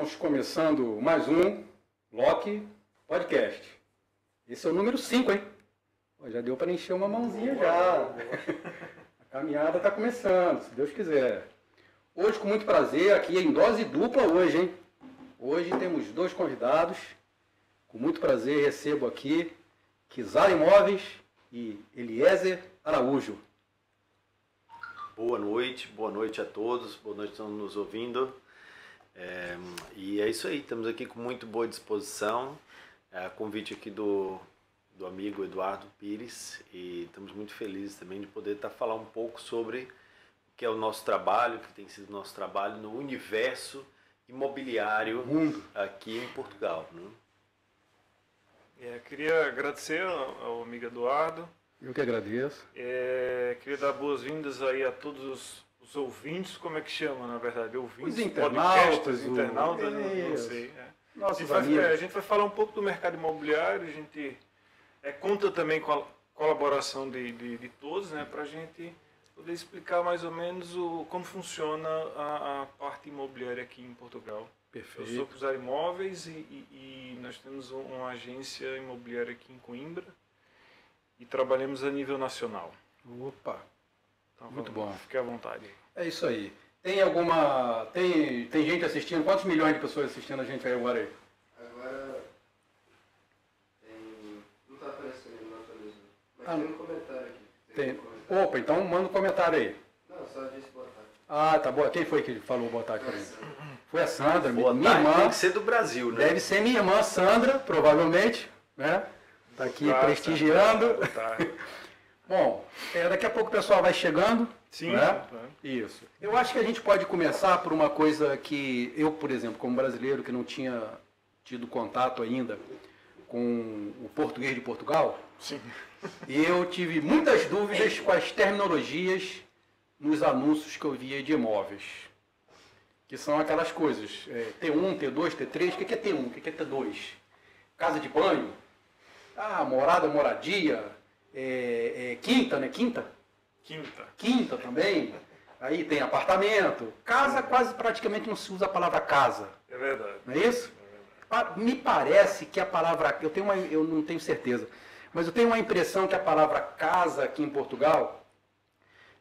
Estamos começando mais um Loki Podcast. Esse é o número 5, hein? Já deu para encher uma mãozinha já. A caminhada está começando, se Deus quiser. Hoje, com muito prazer, aqui em dose dupla hoje, hein? Hoje temos dois convidados. Com muito prazer recebo aqui Kizar Imóveis e Eliezer Araújo. Boa noite a todos, boa noite a todos nos ouvindo. E é isso aí, estamos aqui com muito boa disposição. Convite aqui do amigo Eduardo Pires e estamos muito felizes também de poder falar um pouco sobre o que é o nosso trabalho, que tem sido o nosso trabalho no universo imobiliário aqui em Portugal, né? Queria agradecer ao amigo Eduardo. Eu que agradeço. Queria dar boas-vindas aí a todos os ouvintes, como é que chama, na verdade? Ouvintes, os internautas, internautas, não sei. A gente vai falar um pouco do mercado imobiliário, a gente conta também com a colaboração de todos, né, para a gente poder explicar mais ou menos como funciona a parte imobiliária aqui em Portugal. Perfeito. Eu sou Kizar Imóveis e nós temos uma agência imobiliária aqui em Coimbra e trabalhamos a nível nacional. Opa! Então, muito bom. Fique à vontade. É isso aí. Tem gente assistindo? Quantos milhões de pessoas assistindo a gente aí agora aí? Agora tem... Não está aparecendo, não atualizou. Mas tem um comentário aqui. Tem. Um comentário. Opa, então manda um comentário aí. Não, só disse boa tarde. Ah, tá bom. Quem foi que falou boa tarde para mim? Foi a Sandra, minha Tem irmã. que ser do Brasil, né? Deve ser minha irmã Sandra, provavelmente, né? Tá aqui prestigiando. Boa tarde. Bom, daqui a pouco o pessoal vai chegando. Sim, né? tá. Isso. Eu acho que a gente pode começar por uma coisa que eu, por exemplo, como brasileiro que não tinha tido contato ainda com o português de Portugal, Sim. e eu tive muitas dúvidas com as terminologias nos anúncios que eu via de imóveis. Que são aquelas coisas, T1, T2, T3, o que é T1, o que é T2? Casa de banho, morada, moradia, quinta, né? Quinta também. Aí tem apartamento. Casa quase praticamente não se usa a palavra casa. É verdade. Não é isso? Me parece que a palavra... Eu não tenho certeza. Mas eu tenho uma impressão que a palavra casa aqui em Portugal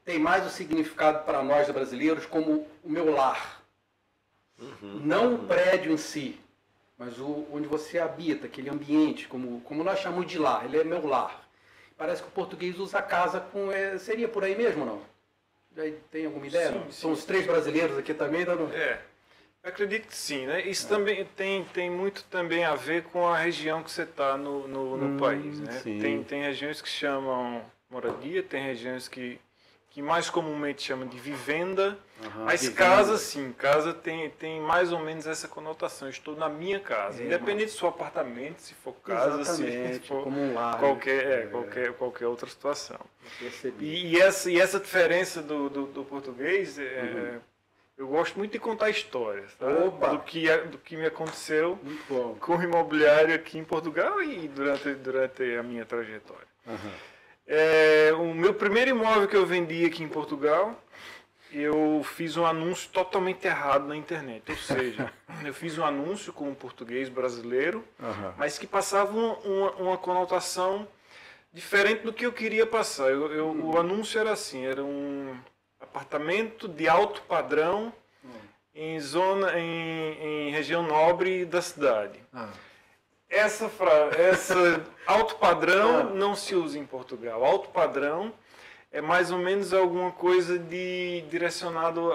tem mais o significado para nós brasileiros como o meu lar. Não o prédio em si, mas onde você habita, aquele ambiente, como nós chamamos de lar. Ele é meu lar. Parece que o português usa casa com... seria por aí mesmo, não? Já tem alguma ideia? Sim, Não? sim. São os três brasileiros aqui também, dando... Acredito que sim, né? Isso também tem muito também a ver com a região que você está no país, né? Tem regiões que chamam moradia, tem regiões que mais comumente chamam de vivenda, mas vivenda. casa sim, casa tem mais ou menos essa conotação, estou na minha casa, independente se for apartamento, se for casa, Exatamente, se for como um lar, qualquer outra situação. Percebi. E essa diferença do português, eu gosto muito de contar histórias, tá? Opa! Do que me aconteceu Muito bom. com o imobiliário aqui em Portugal e durante a minha trajetória. O meu primeiro imóvel que eu vendi aqui em Portugal, eu fiz um anúncio totalmente errado na internet. Ou seja, eu fiz um anúncio com um português brasileiro, mas que passava uma conotação diferente do que eu queria passar. O anúncio era assim, era um apartamento de alto padrão em região nobre da cidade. Essa alto padrão não se usa em Portugal. Alto padrão é mais ou menos alguma coisa direcionado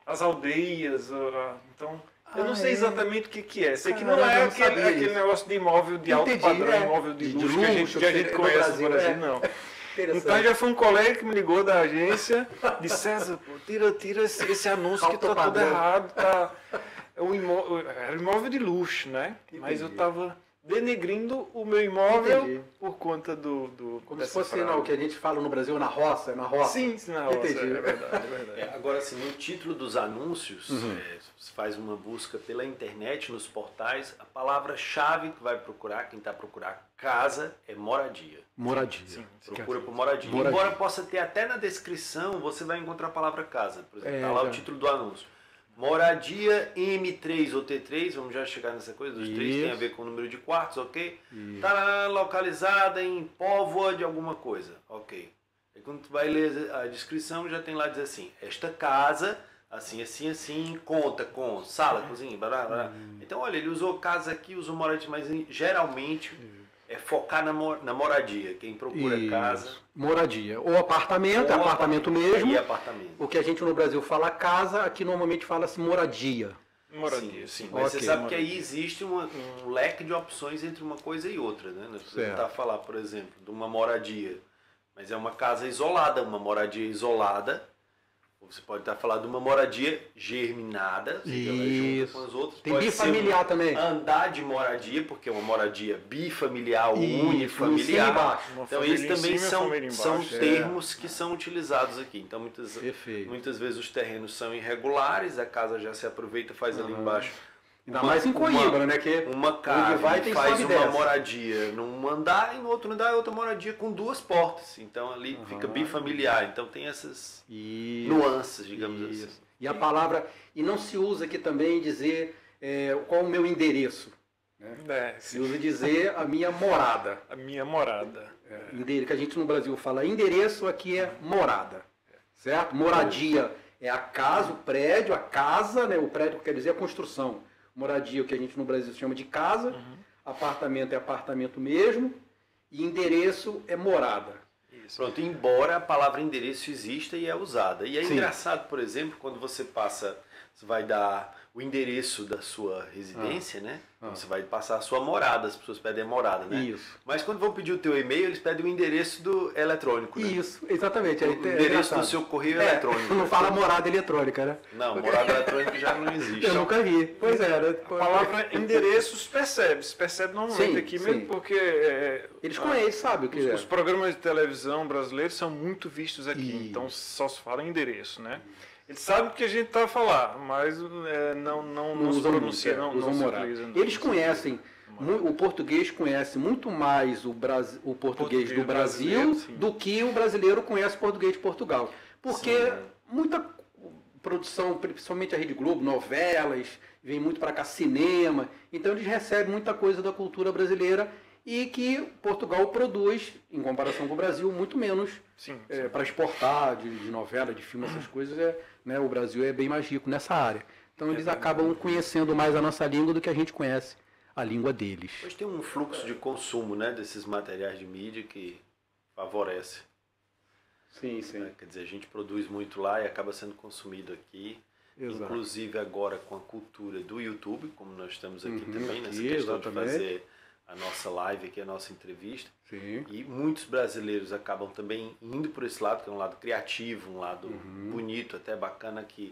às aldeias. Então, eu não sei exatamente o que é. Sei que não é aquele negócio de imóvel de alto padrão, imóvel de luxo que a gente conhece no Brasil, não. Então já foi um colega que me ligou da agência, disse: César, pô, tira esse anúncio que está tudo errado. Era um imóvel de luxo, né? Entendi. Mas eu estava denegrindo o meu imóvel por conta Como se fosse o que a gente fala no Brasil, na roça. Sim, na roça. Entendi. É verdade. Agora, assim, no título dos anúncios, você faz uma busca pela internet, nos portais, a palavra-chave que vai procurar, quem está procurando casa, é moradia. Moradia. Sim. Procura por moradia. Embora possa ter até na descrição, você vai encontrar a palavra casa. Por exemplo, está lá o título do anúncio. Moradia M3 ou T3, vamos já chegar nessa coisa, os três tem a ver com o número de quartos, ok? Está localizada em Póvoa de alguma coisa, ok. E quando tu vai ler a descrição, já tem lá dizer assim, esta casa, assim, assim, assim, conta com sala, cozinha, blá, blá, blá. Então, olha, ele usou casa aqui, usou moradia, mas geralmente é focar na moradia. Quem procura casa... Moradia. Ou apartamento, é apartamento mesmo. E apartamento. O que a gente no Brasil fala casa, aqui normalmente fala-se moradia. Moradia, sim. Mas Ok. você sabe que aí existe um leque de opções entre uma coisa e outra, né? Nós podemos tentar falar, por exemplo, de uma moradia, mas é uma casa isolada, uma moradia isolada. Ou você pode estar falando de uma moradia germinada, ou seja, ela é junto com as outras. Tem pode bifamiliar ser também. Andar de moradia, porque é uma moradia bifamiliar ou Isso, unifamiliar. embaixo. Então esses também são embaixo, termos que são utilizados aqui. Então Perfeito. muitas vezes os terrenos são irregulares, a casa já se aproveita, faz ali embaixo. Ainda mais em Coimbra, né? Que Uma casa vai, tem faz sobe e uma desce. moradia num andar e no outro andar é outra moradia com duas portas. Então ali fica bifamiliar. Então tem essas nuances, digamos assim. E a palavra... E não se usa aqui também dizer qual o meu endereço. Se usa dizer a minha morada. A minha morada. Que a gente no Brasil fala endereço, aqui é morada. Certo? Moradia é a casa, o prédio, a casa, né? O prédio quer dizer a construção. Moradia, o que a gente no Brasil chama de casa. Apartamento é apartamento mesmo. E endereço é morada. Isso. Pronto, embora a palavra endereço exista e é usada. E é Sim. engraçado, por exemplo, quando você vai dar o endereço da sua residência, né? Você vai passar a sua morada, as pessoas pedem a morada, né? Isso. Mas quando vão pedir o teu e-mail, eles pedem o endereço do eletrônico, né? Isso, exatamente. O endereço do seu correio eletrônico. Não fala morada eletrônica, né? Não, morada eletrônica já não existe. Eu nunca vi. Pois é. Né? A palavra endereços se percebe normalmente Sim, aqui sim. mesmo, porque Eles conhecem, sabem o que os programas de televisão brasileiros são muito vistos aqui, Isso. então só se fala em endereço, né? Eles sabem o que a gente está a falar, mas não se pronuncia, não se morada. utiliza. Eles conhecem, o português conhece muito mais o português do Brasil sim. do que o brasileiro conhece o português de Portugal. Porque muita produção, principalmente a Rede Globo, novelas, vem muito para cá, cinema, então eles recebem muita coisa da cultura brasileira e que Portugal produz, em comparação com o Brasil, muito menos para exportar de novela, de filme, essas coisas. Né, o Brasil é bem mais rico nessa área. Então eles acabam conhecendo mais a nossa língua do que a gente conhece a língua deles. Hoje tem um fluxo de consumo, né, desses materiais de mídia que favorece. Sim, sim. Quer dizer, a gente produz muito lá e acaba sendo consumido aqui. Exato. Inclusive agora com a cultura do YouTube, como nós estamos aqui também, nessa aqui, questão exatamente. de fazer a nossa live aqui, a nossa entrevista. Sim. E muitos brasileiros acabam também indo por esse lado, que é um lado criativo, um lado bonito, até bacana, que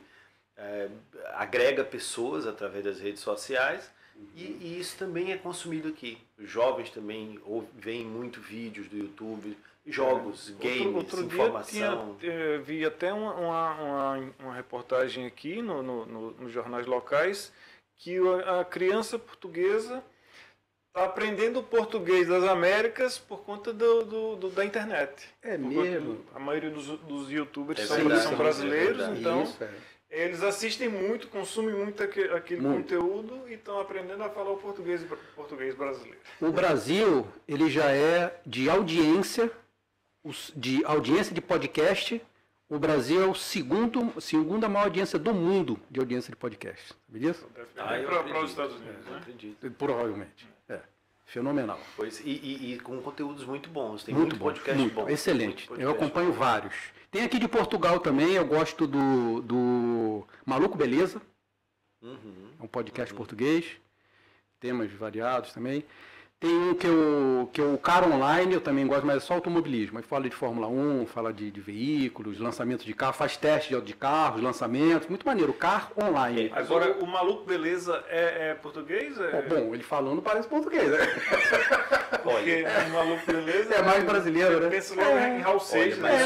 agrega pessoas através das redes sociais. E isso também é consumido aqui. Os jovens também veem muito vídeos do YouTube, jogos, games, outro informação. Dia vi até uma reportagem aqui nos jornais locais que a criança portuguesa está aprendendo o português das Américas por conta da internet. É mesmo? A maioria dos youtubers É são verdade, brasileiros, é verdade. então Isso, eles assistem muito, consumem muito aquele conteúdo e estão aprendendo a falar o português brasileiro. O Brasil, ele já é de audiência de podcast. O Brasil é o segunda maior audiência do mundo de audiência de podcast. Sabe disso? Para os Estados Unidos, Eu né? acredito. Provavelmente. Fenomenal. Pois, e com conteúdos muito bons. Tem Muito muito bom, podcast muito bom. excelente. Muito Eu podcast acompanho vários. Tem aqui de Portugal também, eu gosto do Maluco Beleza. É um podcast português. Temas variados também. Tem um que é o Car Online, eu também gosto, mas é só automobilismo. Aí fala de Fórmula 1, fala de veículos, lançamento de carro, faz teste de carros, lançamentos. Muito maneiro. Car Online. Agora, o Maluco Beleza é português? Bom, ele falando parece português, né? Porque o Maluco Beleza É mais brasileiro, né? pensa logo em Raul Seixas. Mas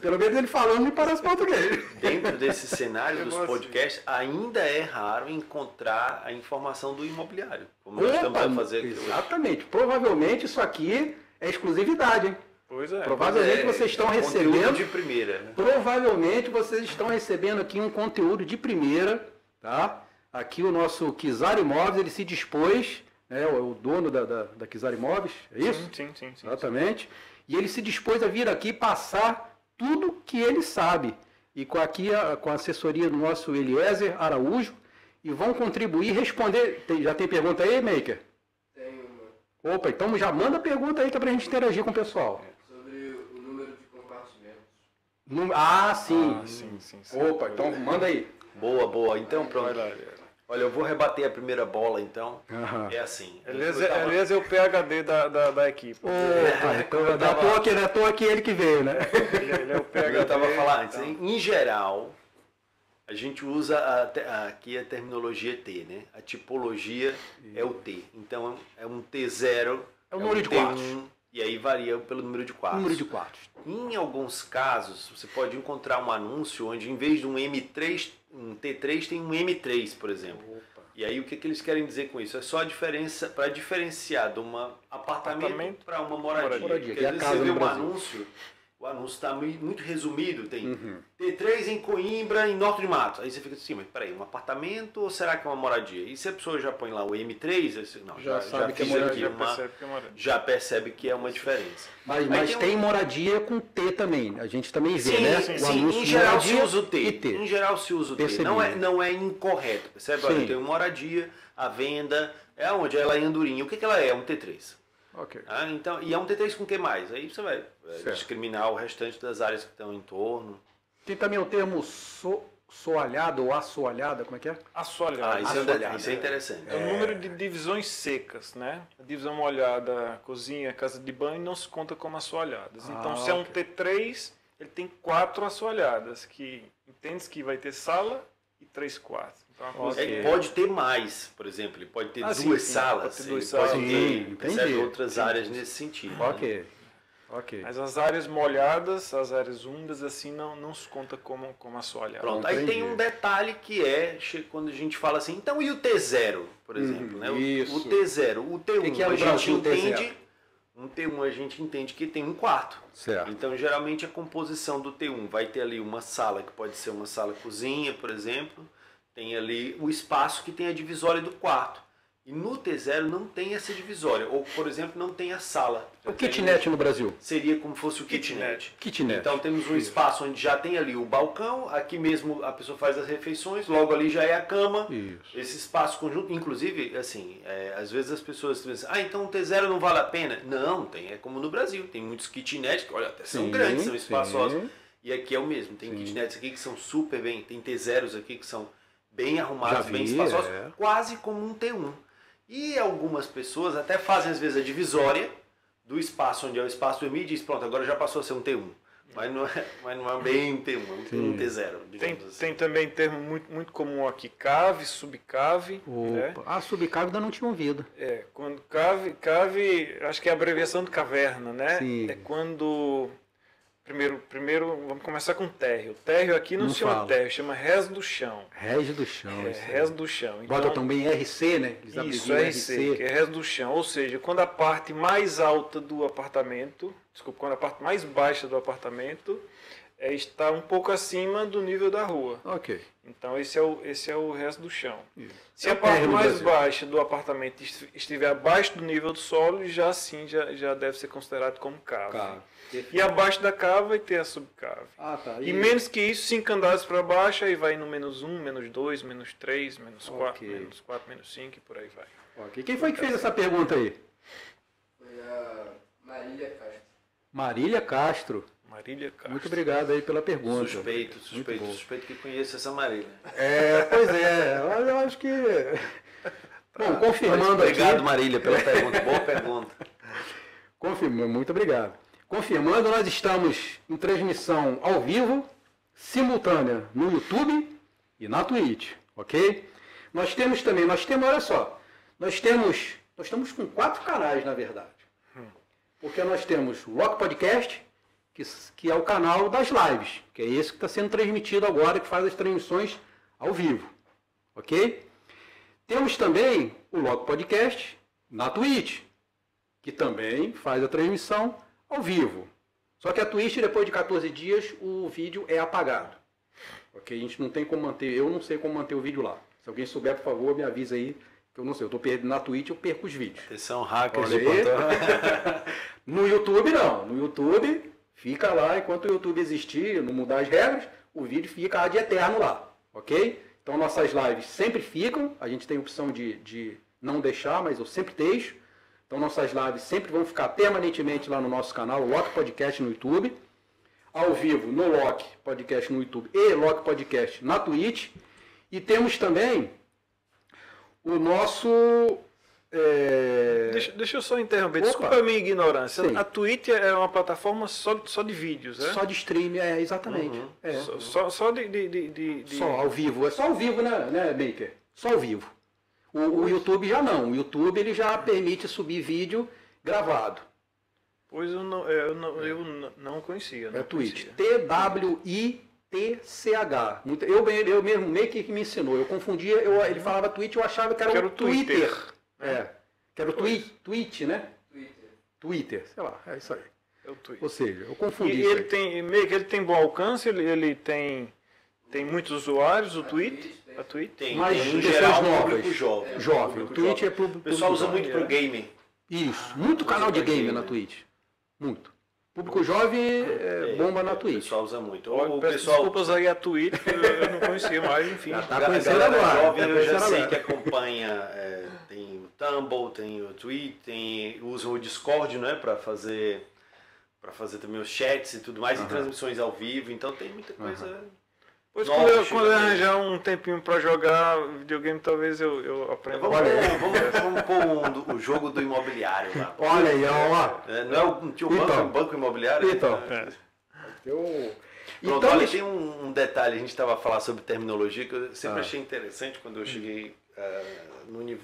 pelo menos ele falando me parece português. Dentro desse cenário dos podcasts, ainda é raro encontrar a informação do imobiliário. Como nós estamos a fazer aqui hoje. Exatamente. Provavelmente isso aqui é exclusividade, hein? Pois é. Provavelmente vocês estão conteúdo recebendo... de primeira, né? Provavelmente vocês estão recebendo aqui um conteúdo de primeira, tá? Aqui o nosso Kizar Imóveis, ele se dispôs, né, o dono da Kizar Imóveis, é isso? Sim. Exatamente. E ele se dispôs a vir aqui passar tudo que ele sabe. E com a assessoria do nosso Eliezer Araújo, e vão contribuir e responder. Já tem pergunta aí, Maker? Tem uma. Opa, então já manda a pergunta aí que é pra gente interagir com o pessoal. Sobre o número de compartimentos. Sim. Opa, então manda aí. Boa. Então, pronto. Olha, eu vou rebater a primeira bola, então. É assim. Aliás, é o PhD da equipe. Opa, então não é à toa que ele que veio, né? Ele é o PhD. Eu estava falando antes, em geral, a gente usa aqui a terminologia T, né? A tipologia é o T. Então, é um T0, é o número de T1, quartos. E aí varia pelo número de quartos. Número de quartos. Em alguns casos, você pode encontrar um anúncio onde, em vez de um M3, um T3, tem um M3, por exemplo. Opa. E aí, o que eles querem dizer com isso? É só a diferença para diferenciar de um apartamento para uma moradia. Porque às vezes você vê um anúncio, o anúncio está muito resumido, tem T3 em Coimbra, em Norte de Mato. Aí você fica assim, mas peraí, um apartamento ou será que é uma moradia? E se a pessoa já põe lá o M3, você, não, já sabe que é moradia. Já percebe que é uma diferença. Mas tem moradia com T também, a gente também vê, né? Sim, em geral se usa o T. Em geral se usa o T. Percebi. Não é incorreto, percebe? Olha, tem uma moradia, a venda, é onde? Ela é em Andorinha. O que ela é? É um T3. Ok. Então, e é um T3 com o que mais? Aí você vai discriminar o restante das áreas que estão em torno. Tem também o termo soalhado ou assoalhada, como é que é? Assoalhado. Isso é interessante. É o número de divisões secas, né? A divisão molhada, cozinha, casa de banho, não se conta como assoalhadas. Então, se é um T3, ele tem 4 assoalhadas, que entende que vai ter sala e 3 quartos. Então, ele pode ter mais, por exemplo, ele pode ter duas salas, pode ter outras áreas nesse sentido. Ok. Mas as áreas molhadas, as áreas úmidas, assim, não se conta como assoalhada. Pronto, aí tem um detalhe que é quando a gente fala assim, então e o T0, por exemplo, né? Isso. O T0, o T1 que é a gente entende, um T1 a gente entende que tem um quarto. Certo. Então, geralmente a composição do T1 vai ter ali uma sala, que pode ser uma sala cozinha, por exemplo, tem ali o espaço que tem a divisória do quarto. E no T0 não tem essa divisória. Ou, por exemplo, não tem a sala. O kitnet no Brasil? Seria como fosse o kitnet. Então temos um espaço onde já tem ali o balcão, aqui mesmo a pessoa faz as refeições, logo ali já é a cama. Isso. Esse espaço conjunto, inclusive, assim, às vezes as pessoas pensam, então o T0 não vale a pena? Não, é como no Brasil. Tem muitos kitnets que, olha, até são grandes, são espaçosos. E aqui é o mesmo. Tem kitnets aqui que são super bem, tem T0s aqui que são bem arrumados, bem espaçosos, quase como um T1. E algumas pessoas até fazem, às vezes, a divisória do espaço onde é o espaço do EMI e diz, pronto, agora já passou a ser um T1. Mas não é bem um T1, é um T0. Tem também termo muito comum aqui, cave, subcave. Né? Subcave ainda não tinha ouvido. Quando cave, acho que é a abreviação de caverna, né? Sim. É quando... Primeiro, vamos começar com térreo. Térreo aqui não se chama térreo, chama res do chão. Res do chão. Res do chão. Então, bota também RC, né? Isso, RC, que é res do chão. Ou seja, quando a parte mais alta do apartamento, quando a parte mais baixa do apartamento está um pouco acima do nível da rua. Ok. Então esse é o res do chão. Isso. Se a parte mais baixa do apartamento estiver abaixo do nível do solo, já deve ser considerado como cave. E abaixo da cave vai ter a subcave. E menos que isso, 5 andares para baixo, aí vai no -1, -2, -3, -4, -4, -5 e por aí vai. Ok. Quem foi que fez essa pergunta aí? Foi a Marília Castro. Marília Castro. Muito obrigado aí pela pergunta. Suspeito que conheço essa Marília. Pois é, eu acho que... Bom, confirmando Obrigado, Marília, pela pergunta. Boa pergunta. Muito obrigado. Confirmando, nós estamos em transmissão ao vivo, simultânea no YouTube e na Twitch, ok? Nós temos, olha só, nós estamos com 4 canais, na verdade. Porque nós temos o Rock Podcast, que é o canal das lives, que é esse que está sendo transmitido agora, que faz as transmissões ao vivo, ok? Temos também o Rock Podcast na Twitch, que também faz a transmissão ao vivo, Só que a Twitch, depois de 14 dias, o vídeo é apagado. Ok? A gente não tem como manter, eu não sei como manter o vídeo lá. Se alguém souber, por favor, me avisa aí, que eu não sei. Eu tô perdendo na Twitch, eu perco os vídeos. Eles são hackers Olha de aí. plantão. No YouTube, não. No YouTube, fica lá, enquanto o YouTube existir, não mudar as regras, o vídeo fica ad eterno lá. Ok? Então, nossas lives sempre ficam. A gente tem a opção de não deixar, mas eu sempre deixo. Então, nossas lives sempre vão ficar permanentemente lá no nosso canal, Loki Podcast no YouTube. Ao vivo no Loki Podcast no YouTube e Loki Podcast na Twitch. E temos também o nosso... Deixa eu só interromper, Opa. desculpa a minha ignorância. Sim. A Twitch é uma plataforma só de vídeos, né? Só de stream, exatamente. É. Só de... Só ao vivo. É só ao vivo, né, Baker? Só ao vivo. O YouTube já não. O YouTube ele já permite subir vídeo gravado. Pois eu não conhecia. É Twitch. Conhecia. TWITCH. Eu mesmo meio que me ensinou. Eu confundia, ele falava Twitch, eu achava que era o Twitter. Que era o Twitch, né? Twitter, sei lá, é isso aí. É o Twitter. Ou seja, eu confundi E isso ele aí. tem, meio que ele tem bom alcance, ele tem muitos usuários, o Twitch. A Twitch. Tem, Mas tem, no pessoas geral, novas. público jovem. Jovem. O Twitch é O público pessoal usa jovem. muito pro gaming. Isso, muito canal de game na Twitch. Muito. Público jovem bomba na O Twitch. pessoal usa muito. Olha, O peço pessoal... desculpas aí a Twitch, que eu não conhecia mais, enfim. Já tá A conhecendo galera agora. jovem Tá eu já conhecendo sei agora. que acompanha, tem o Tumble, tem o Tweet, usam o Discord, né, para fazer também os chats e tudo mais, e transmissões ao vivo, então tem muita coisa. Pois Nova, quando eu chega arranjar um tempinho pra jogar videogame, talvez eu aprenda. Vamos pôr o jogo do imobiliário lá. Olha aí, ó. Não é o tio banco, Então. é um banco imobiliário? Então. Né? Eu... Pronto, Então, olha, tem um detalhe, a gente estava a falar sobre terminologia, que eu sempre achei interessante quando eu cheguei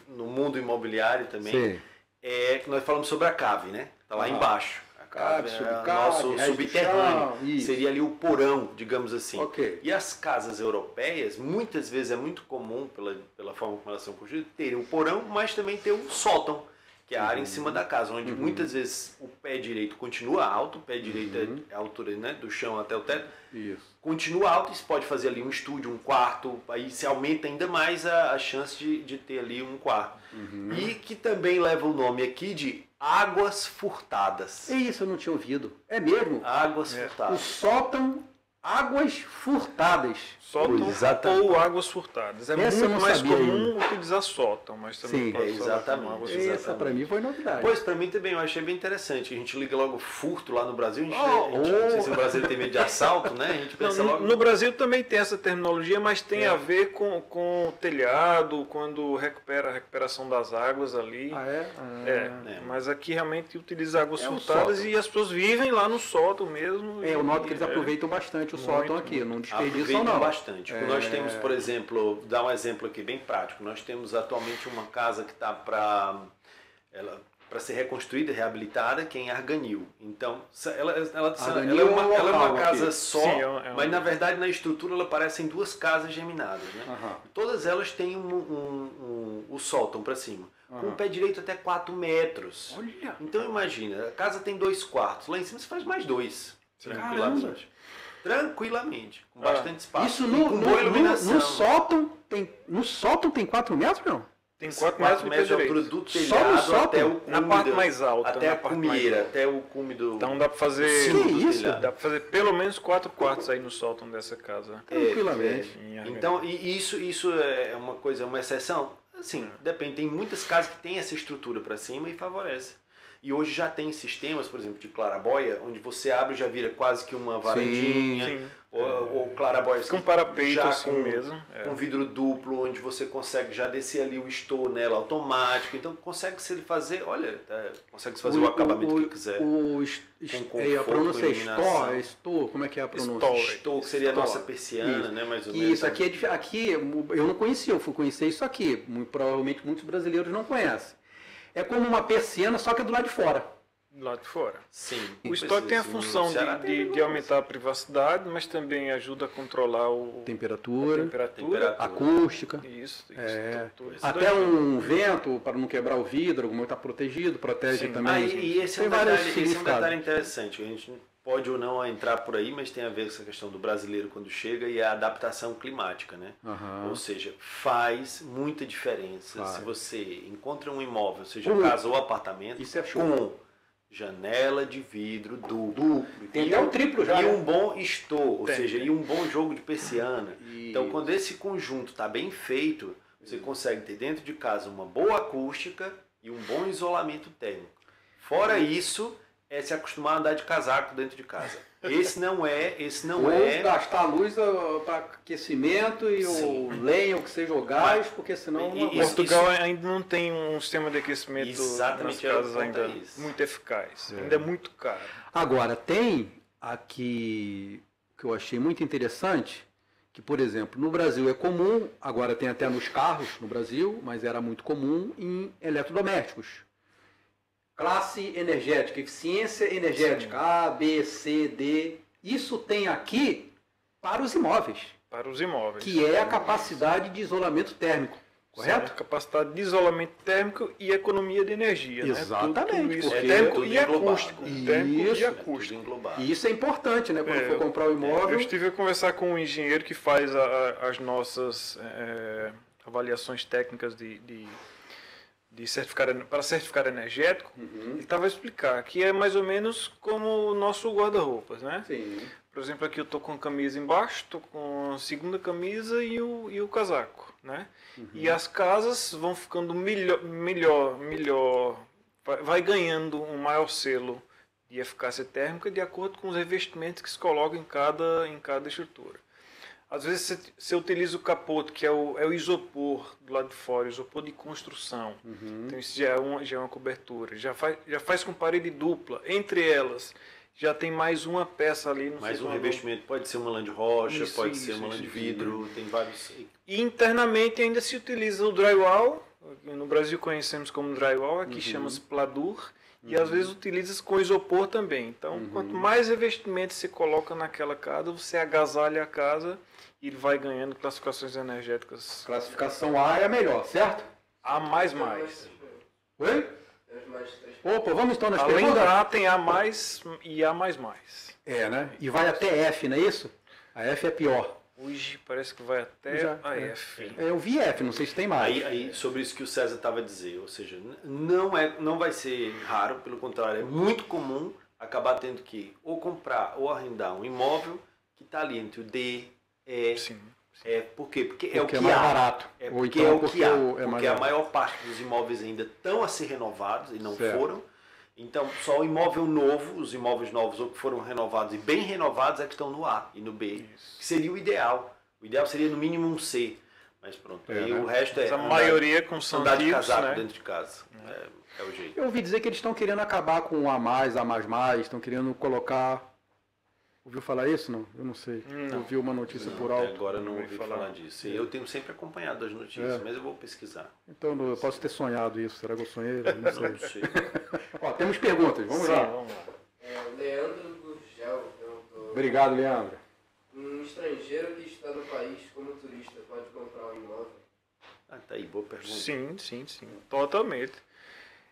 no mundo imobiliário também, Sim. é que nós falamos sobre a cave, né? Está lá embaixo. A cave é o nosso resto do subterrâneo, chão, isso. seria ali o porão, digamos assim. Ok. E as casas europeias, muitas vezes é muito comum, pela forma como elas são construídas, terem o porão, mas também ter o sótão, que é a área em cima da casa, onde muitas vezes o pé direito continua alto, o pé direito é a altura, né, do chão até o teto, Isso. continua alto, e se pode fazer ali um estúdio, um quarto, aí se aumenta ainda mais a chance de ter ali um quarto. E que também leva o nome aqui de águas furtadas. Isso eu não tinha ouvido. É mesmo? Águas O furtadas. sótão Águas Furtadas. Sótão Exatamente. ou águas furtadas. É Essa eu muito não mais sabia comum utilizar sótão, mas também Sim, pode usar exatamente. águas Exatamente. furtadas. Essa pra mim foi novidade. Pois, pra mim também, eu achei bem interessante. A gente liga logo furto lá no Brasil. A gente, Oh, não sei se o brasileiro tem medo de assalto, né? A gente pensa Não, logo... no Brasil também tem essa terminologia, mas tem a ver com o telhado, quando recupera a recuperação das águas ali. Ah, é? Mas aqui realmente utiliza águas É o furtadas sótão. e as pessoas vivem lá no sótão mesmo. Eu noto que eles e- aproveitam bastante o sótão aqui, não desperdiçam Aproveitam não. bastante. Nós temos, por exemplo, dar um exemplo aqui bem prático. Nós temos atualmente uma casa que está para ser reconstruída, reabilitada, que é em Arganil. Então, ela Arganil é uma é um local casa aqui. só, Sim, mas na verdade na estrutura ela parecem duas casas geminadas. Né? Aham. Todas elas têm o sótão para cima. Com o pé direito até 4 metros. Olha! Então imagina, a casa tem 2 quartos. Lá em cima você faz mais 2. Tranquilamente. Tranquilamente. Com bastante espaço. Isso E no, com no, boa no, iluminação. no sótão tem 4 metros, não? Tem 4 4 metros de metros de pé altura direito. do Só no telhado sótão? até o cume Na parte mais alta, até na a parte mais cumieira, alta. até o cume do... Então dá para fazer. Sim, Que isso? telhado. Dá para fazer pelo menos 4 quartos aí no sótão dessa casa. Tranquilamente. Em Arganil. Então, e isso é uma coisa, uma exceção? Assim, depende. Tem muitas casas que têm essa estrutura para cima e favorece. E hoje já tem sistemas, por exemplo, de clarabóia, onde você abre e já vira quase que uma varandinha. sim. Ou clarabóias Com parapeito já assim com, mesmo. com vidro duplo, onde você consegue já descer ali o store nela automático. Então consegue se fazer, olha, consegue fazer o acabamento que quiser. A conforto, pronúncia é iluminação. store, como é que é a pronúncia? Store, que seria a nossa Store. persiana, Isso. né, mais ou Que menos. isso aqui é aqui eu não conhecia, eu fui conhecer isso aqui. Provavelmente muitos brasileiros não conhecem. É como uma persiana, só que é do lado de fora. Do lado de fora. Sim. O store tem a No função Ceará tem de aumentar a privacidade, mas também ajuda a controlar a Temperatura, temperatura. acústica. Isso. Tudo. Esses Até dois um vento, para não quebrar o vidro, como está protegido, protege Sim. também. E esse é um Tem vários detalhe, significados. interessante. A gente pode ou não entrar por aí, mas tem a ver com essa questão do brasileiro quando chega e a adaptação climática, né? Ou seja, faz muita diferença se você encontra um imóvel, seja casa ou apartamento, com janela de vidro duplo. Tem até um triplo já. E um bom estou, ou seja, e um bom jogo de persiana. Então, quando esse conjunto está bem feito, você consegue ter dentro de casa uma boa acústica e um bom isolamento térmico. Fora isso, é se acostumar a andar de casaco dentro de casa. Esse não é gastar a luz para aquecimento e o lenha, ou que seja o gás, porque senão... Portugal ainda não tem um sistema de aquecimento nas casas ainda muito eficaz. Ainda é muito caro. Agora, tem aqui, que eu achei muito interessante, que, por exemplo, no Brasil é comum, agora tem até nos carros no Brasil, mas era muito comum em eletrodomésticos. Classe energética, eficiência energética, A, B, C, D. Isso tem aqui para os imóveis. Para os imóveis. Que é a capacidade de isolamento térmico, correto? Sim, a capacidade de isolamento térmico e economia de energia. Exatamente. Né? Tudo isso. Porque Térmico e acústico. Térmico e acústico. E isso é importante, né? Quando for comprar o imóvel. Eu estive a conversar com um engenheiro que faz as nossas avaliações técnicas para certificado energético. Ele estava a explicar que é mais ou menos como o nosso guarda-roupas, né? Sim. Por exemplo, aqui eu estou com a camisa embaixo, estou com a segunda camisa e o casaco, né? E as casas vão ficando melhor, vai ganhando um maior selo de eficácia térmica de acordo com os revestimentos que se colocam em cada estrutura. Às vezes você utiliza o capoto, que é o isopor do lado de fora, isopor de construção. Então isso já é uma cobertura. Já faz com parede dupla. Entre elas, já tem mais uma peça ali. Mais um revestimento. Pode ser uma lã de rocha, pode ser uma lã de vidro, tem vários... E internamente ainda se utiliza o drywall. No Brasil conhecemos como drywall, aqui chama-se pladur. E às vezes utiliza com isopor também. Então, quanto mais revestimento você coloca naquela casa, você agasalha a casa e ele vai ganhando classificações energéticas. Classificação A é a melhor, certo? A++. Oi? Opa, vamos então nas Além perguntas? da A, tem A+, e A++. É, né? E vai até F, não é isso? A F é pior. Hoje parece que vai até a F. Eu vi F, não sei se tem mais. Aí sobre isso que o César estava a dizer, ou seja, não vai ser raro, pelo contrário, é muito comum acabar tendo que ou comprar ou arrendar um imóvel que está ali entre o D, E, Sim. por quê? Porque é o que é mais há. barato. É Ou porque então é o que há. Porque a barato. maior parte dos imóveis ainda estão a ser renovados e não Certo. foram. Então, só o imóvel novo, os imóveis novos ou que foram renovados e bem renovados é que estão no A e no B. Que seria o ideal. O ideal seria no mínimo um C. Mas pronto, aí né? o resto Mas a maioria com são andar de antigos, casaco né? dentro de casa. É o jeito. Eu ouvi dizer que eles estão querendo acabar com o A+, estão querendo colocar... Ouviu falar isso? Não? Eu não sei. Eu vi uma notícia por alto. Agora não ouvi falar disso. E eu tenho sempre acompanhado as notícias, mas eu vou pesquisar. Então eu posso ter sonhado isso. Será que eu sonhei? Não sei. Não sei. Ó, temos perguntas. Vamos lá. Vamos lá. Leandro Gurgel perguntou: Obrigado, Leandro. um estrangeiro que está no país como turista pode comprar um imóvel? Tá aí, boa pergunta. Sim. Totalmente.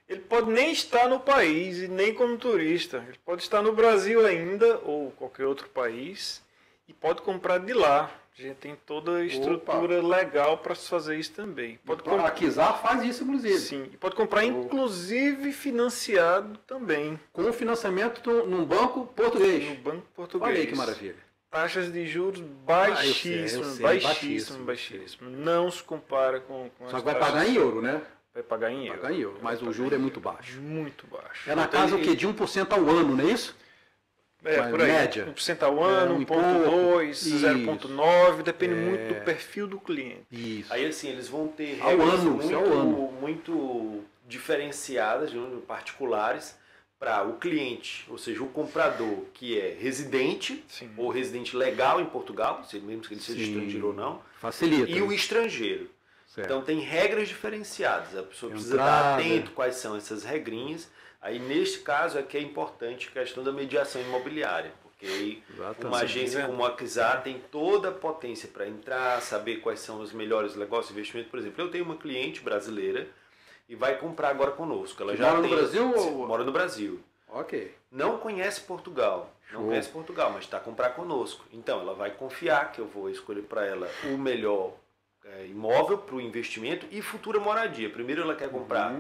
Ele pode nem estar no país e nem como turista. Ele pode estar no Brasil ainda ou qualquer outro país e pode comprar de lá. A gente tem toda a estrutura legal para se fazer isso também. Pode A Kizar faz isso, inclusive. Sim, e pode comprar inclusive financiado também. Com financiamento num banco português. No Banco Português. Olha aí que maravilha. Taxas de juros eu baixíssimas, sei, baixíssimas. Não se compara com Só as que vai taxas. pagar em euro, né? Vai pagar em euro. Pagar em euro. Mas o juro é muito baixo. Muito baixo. É na casa o quê? De 1% ao ano, não é isso? É, por aí. média? 1% ao ano, 1,2%, Isso. 0,9%, depende muito do perfil do cliente. Isso. Aí assim, eles vão ter Ao regras ano, isso é ao ano. muito diferenciadas, particulares, para o cliente, ou seja, o comprador que é residente Sim. ou residente legal em Portugal, mesmo que ele seja Sim. estrangeiro ou não, Facilita. e o estrangeiro. Certo. Então tem regras diferenciadas, a pessoa precisa Entrada. estar atento quais são essas regrinhas. Aí neste caso é que é importante a questão da mediação imobiliária, porque aí Exatamente. uma agência como a Kizar tem toda a potência para entrar, saber quais são os melhores negócios de investimento. Por exemplo, eu tenho uma cliente brasileira e vai comprar agora conosco. Ela Que já mora no tem, Brasil ou- mora no Brasil. Ok. Não conhece Portugal. Não Show. conhece Portugal, mas está a comprar conosco. Então, ela vai confiar que eu vou escolher para ela o melhor imóvel para o investimento e futura moradia. Primeiro ela quer comprar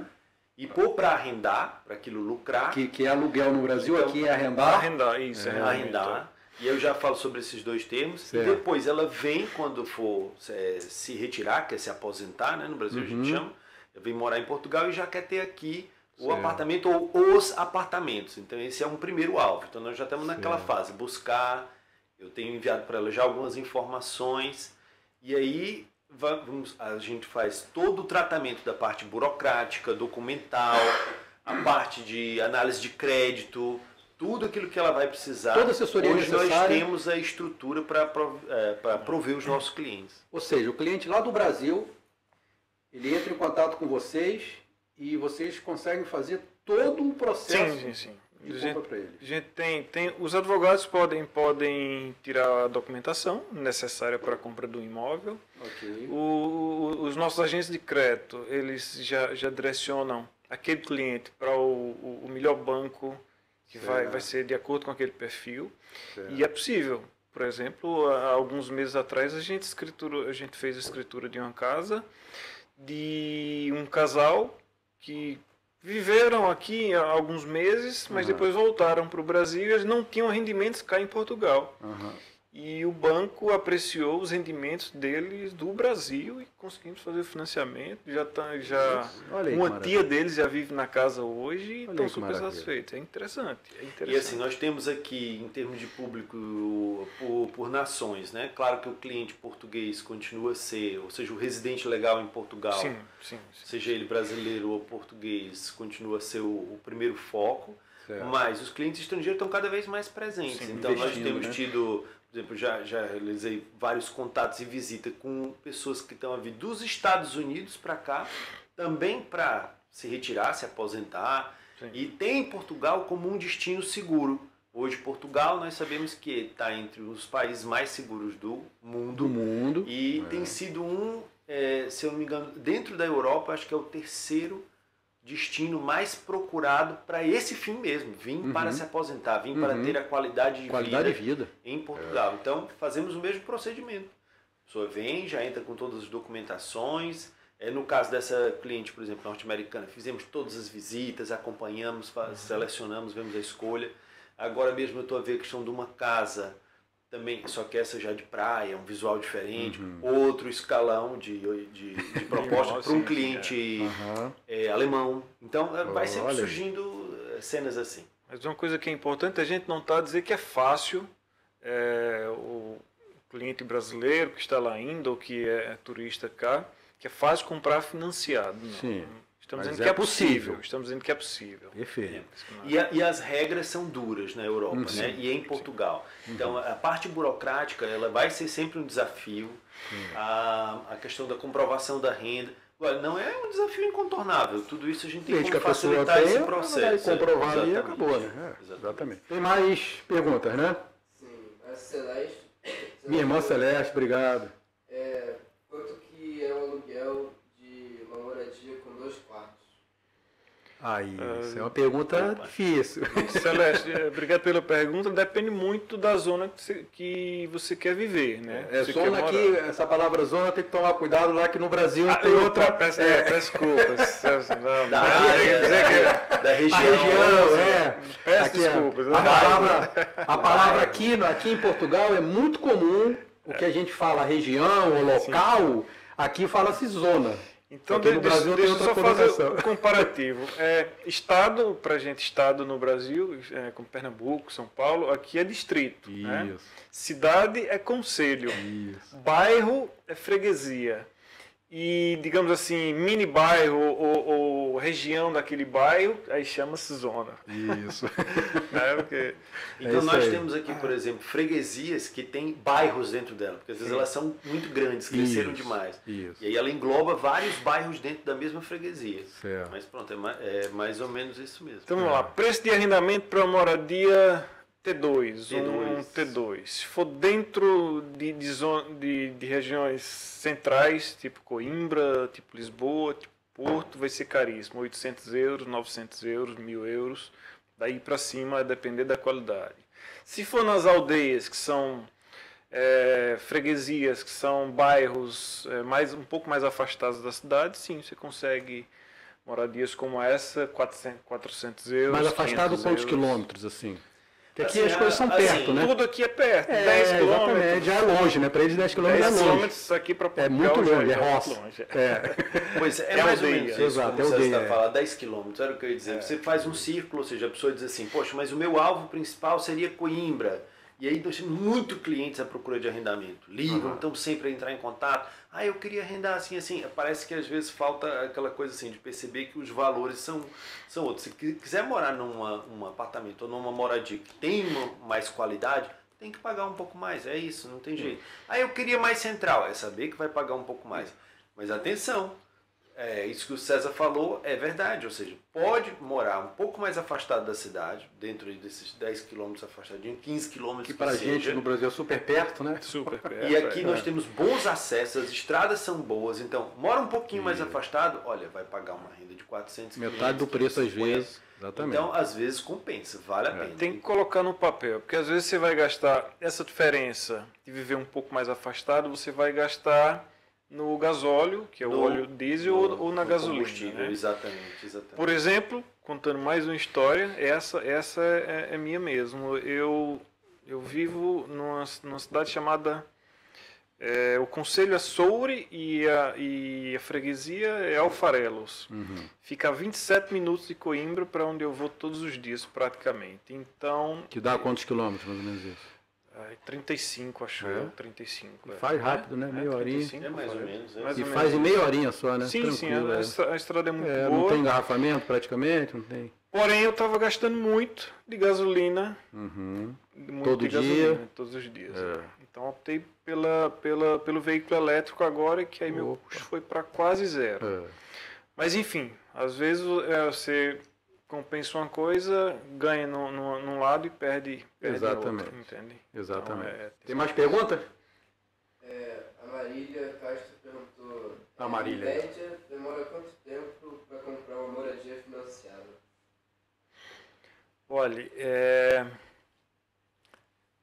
e pôr para arrendar, para aquilo lucrar. Que é aluguel no Brasil, Então, aqui é arrendar. Arrendar, isso. Arrendar. E eu já falo sobre esses dois termos. Certo. E depois ela vem quando for se retirar, quer se aposentar, né? No Brasil a gente chama. Vem morar em Portugal e já quer ter aqui o apartamento ou os apartamentos. Então esse é um primeiro alvo. Então nós já estamos naquela fase, buscar. Eu tenho enviado para ela já algumas informações e aí a gente faz todo o tratamento da parte burocrática, documental, a parte de análise de crédito, tudo aquilo que ela vai precisar. Toda a assessoria Hoje nós necessária. temos a estrutura para prover os nossos clientes. Ou seja, o cliente lá do Brasil, ele entra em contato com vocês e vocês conseguem fazer todo um processo Sim. de compra para ele. A gente tem os advogados podem tirar a documentação necessária para a compra do imóvel. Ok. Os nossos agentes de crédito, eles já direcionam aquele cliente para o melhor banco que vai ser de acordo com aquele perfil. Certo. E é possível. Por exemplo, há alguns meses atrás a gente fez a escritura de uma casa de um casal que viveram aqui há alguns meses, mas depois voltaram para o Brasil e eles não tinham rendimentos cá em Portugal. E o banco apreciou os rendimentos deles do Brasil e conseguimos fazer o financiamento. Olha aí que Uma maravilha. tia deles já vive na casa hoje e Olha estão aí que super maravilha. satisfeitos. É interessante. E assim, nós temos aqui, em termos de público, por nações, né? Claro que o cliente português continua a ser, ou seja, o residente legal em Portugal, Sim. seja ele brasileiro ou português, continua a ser o primeiro foco, Certo. mas os clientes estrangeiros estão cada vez mais presentes. Sim, Então, nós investindo, temos né? tido, por exemplo, já realizei vários contatos e visita com pessoas que estão a vir dos Estados Unidos para cá, também para se retirar, se aposentar. Sim. E tem Portugal como um destino seguro. Hoje, Portugal, nós sabemos que está entre os países mais seguros do mundo. E tem sido se eu não me engano, dentro da Europa, acho que é o terceiro destino mais procurado para esse fim mesmo. Vim para se aposentar, vim para ter a qualidade de vida em Portugal. Então, fazemos o mesmo procedimento. A pessoa vem, já entra com todas as documentações. No caso dessa cliente, por exemplo, norte-americana, fizemos todas as visitas, acompanhamos, selecionamos, vemos a escolha. Agora mesmo eu estou a ver a questão de uma casa também, só que essa já de praia, um visual diferente, outro escalão de proposta para um cliente alemão. Então vai sempre surgindo cenas assim. Mas uma coisa que é importante, a gente não está a dizer que é fácil o cliente brasileiro que está lá ainda ou que é turista cá, que é fácil comprar financiado. Não. Sim. Estamos Mas dizendo que é é possível. possível. Estamos dizendo que é possível. Perfeito. E as regras são duras na Europa, né? E em Portugal. Então, a parte burocrática ela vai ser sempre um desafio. A questão da comprovação da renda. Agora, não é um desafio incontornável. Tudo isso a gente tem Desde que como a pessoa facilitar esse tenha, processo. vai comprovar ali e Exatamente. acabou, né? Exatamente. Exatamente. Tem mais perguntas, né? Sim, a Celeste. Minha irmã Celeste, obrigado. Quanto que é o aluguel de uma moradia com 2 quartos? Aí, isso é uma pergunta difícil. Celeste, obrigado pela pergunta. Depende muito da zona que você quer viver, né? Você quer Zona morar. aqui, essa palavra zona tem que tomar cuidado lá que no Brasil Ah, tem outra, peço desculpas. Não, Da não, área, dizer que- da a região. Peço Aqui, desculpas. A palavra aqui em Portugal é muito comum, o que a gente fala região ou local, aqui fala-se zona. Então, Aqui no Brasil deixa eu tem só outra fazer conotação. um comparativo. Estado, pra gente, estado no Brasil, como Pernambuco, São Paulo, aqui é distrito. Né? Isso. Cidade é concelho. Isso. Bairro é freguesia. E, digamos assim, mini bairro ou região daquele bairro, aí chama-se zona. Isso. Né? Porque Então isso nós aí. temos aqui, por exemplo, freguesias que têm bairros dentro dela, porque às vezes elas são muito grandes, cresceram Isso, demais. isso. E aí ela engloba vários bairros dentro da mesma freguesia. Certo. Mas pronto, é mais ou menos isso mesmo. Então vamos lá, preço de arrendamento para moradia T2, um T2. T2. Se for dentro de regiões centrais, tipo Coimbra, tipo Lisboa, tipo Porto, vai ser caríssimo, 800 euros, 900 euros, 1.000 euros Daí para cima, a depender da qualidade. Se for nas aldeias, que são freguesias, que são bairros um pouco mais afastados da cidade, sim, você consegue moradias como essa, 400 euros. Mais afastado quantos quilômetros, assim? Porque aqui assim, as coisas são perto, né? Tudo aqui é perto, 10 quilômetros. Exatamente, já é longe, né? Para eles 10 quilômetros é longe. 10 quilômetros aqui para Portugal. É muito longe, é muito roça. longe. Pois é mais ou menos isso, Exato, como você está aldeia. falando, 10 quilômetros, era o que eu ia dizer. Você faz um círculo, ou seja, a pessoa diz assim, poxa, mas o meu alvo principal seria Coimbra. E aí nós temos muitos clientes à procura de arrendamento. Ligam, estão sempre a entrar em contato. Eu queria arrendar assim, assim. Parece que às vezes falta aquela coisa assim, de perceber que os valores são outros. Se quiser morar num apartamento ou numa moradia que tem mais qualidade, tem que pagar um pouco mais. É isso, não tem jeito. Eu queria mais central. É saber que vai pagar um pouco mais. Mas atenção, isso que o César falou é verdade. Ou seja, pode morar um pouco mais afastado da cidade, dentro desses 10 quilômetros afastadinho, 15 quilômetros Que para a gente no Brasil é super perto, né? Super perto. E aqui nós temos bons acessos, as estradas são boas, então mora um pouquinho mais afastado, olha, vai pagar uma renda de 400, Metade do preço às vezes. Exatamente. Então, às vezes compensa, vale a pena. Tem que colocar no papel, porque às vezes você vai gastar essa diferença de viver um pouco mais afastado, você vai gastar no gasóleo, que é o óleo diesel, ou na gasolina. Combustível, né? exatamente. Por exemplo, contando mais uma história, essa é minha mesmo. Eu vivo numa cidade chamada... o Conselho é Soure e a freguesia é Alfarelos. Fica a 27 minutos de Coimbra, para onde eu vou todos os dias, praticamente. Então... Que dá quantos quilômetros, mais ou menos isso? 35, acho eu. 35. Faz rápido, né? Meia horinha. 35, É mais ou menos. mais E ou faz em menos. meia horinha só, né? Sim, Tranquilo, sim. A estrada é muito não boa. tem engarrafamento praticamente, não tem. Porém, eu estava gastando muito de gasolina. Muito Todo de gasolina, dia? todos os dias. Então, optei pelo veículo elétrico agora, que aí meu custo foi para quase zero. Mas, enfim, às vezes você compensa uma coisa, ganha num lado e perde Exatamente. no outro, entende? Exatamente. Então, Tem mais perguntas? A Marília Castro perguntou: A Marília. Em média, demora quanto tempo para comprar uma moradia financiada? Olha,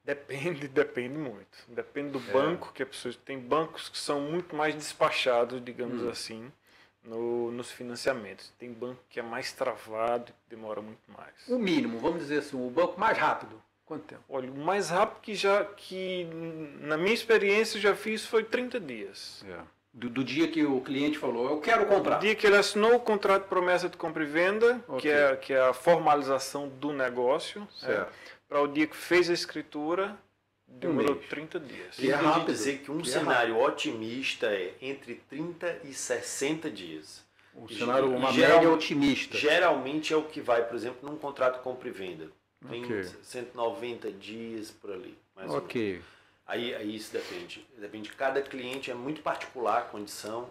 depende muito. Depende do banco, que a pessoa tem bancos que são muito mais despachados, digamos assim, nos financiamentos. Tem banco que é mais travado e demora muito mais. O mínimo, vamos dizer assim, o banco mais rápido. Quanto tempo? Olha, o mais rápido que na minha experiência eu já fiz foi 30 dias. Do dia que o cliente falou, eu quero comprar. O dia que ele assinou o contrato de promessa de compra e venda, que é a formalização do negócio, para o dia que fez a escritura, demorou 30 dias. E é rápido dizer que um cenário rápido. otimista é entre 30 e 60 dias. O cenário, uma média otimista. Geralmente é o que vai, por exemplo, num contrato de compra e venda. Tem 190 dias por ali, mais ou menos. Aí isso depende. Depende de cada cliente, é muito particular a condição,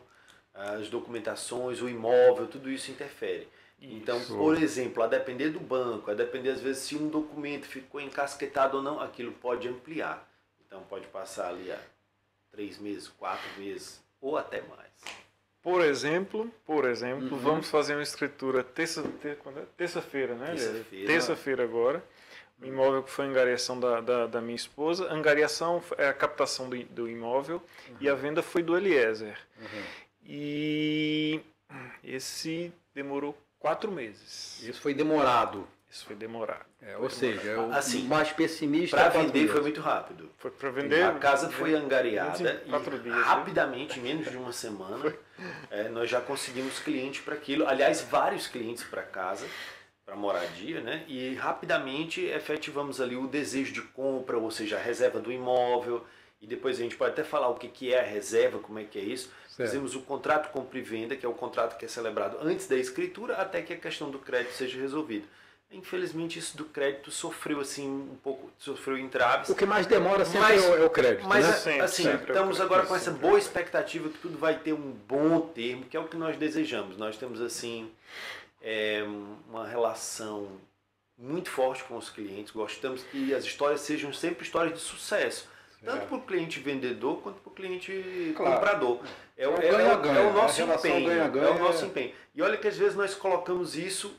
as documentações, o imóvel, tudo isso interfere. Então, por exemplo, a depender do banco, a depender às vezes se um documento ficou encasquetado ou não, aquilo pode ampliar. Então pode passar ali a 3 meses, 4 meses ou até mais. Por exemplo, vamos fazer uma escritura terça-feira, né? Terça-feira agora. O imóvel que foi a angariação da minha esposa. A angariação é a captação do imóvel e a venda foi do Eliezer. E esse demorou 4 meses. Isso foi demorado. Isso foi demorado. Ou seja, assim, o mais pessimista... Para vender foi muito rápido. Foi para vender... A casa foi angariada 4 e dias, rapidamente, em menos de uma semana, nós já conseguimos cliente para aquilo. Aliás, vários clientes para casa, para moradia, né? E rapidamente efetivamos ali o desejo de compra, ou seja, a reserva do imóvel. E depois a gente pode até falar o que é a reserva, como é que é isso. Fizemos o contrato compra e venda, que é o contrato que é celebrado antes da escritura, até que a questão do crédito seja resolvida. Infelizmente isso do crédito sofreu assim um pouco, sofreu entraves. O que mais demora sempre é o crédito, mas né? assim, estamos agora com essa boa expectativa que tudo vai ter um bom termo, que é o que nós desejamos. Nós temos assim uma relação muito forte com os clientes, gostamos que as histórias sejam sempre histórias de sucesso. Tanto para o cliente vendedor quanto para o cliente comprador. É o nosso empenho. É o nosso empenho. E olha que às vezes nós colocamos isso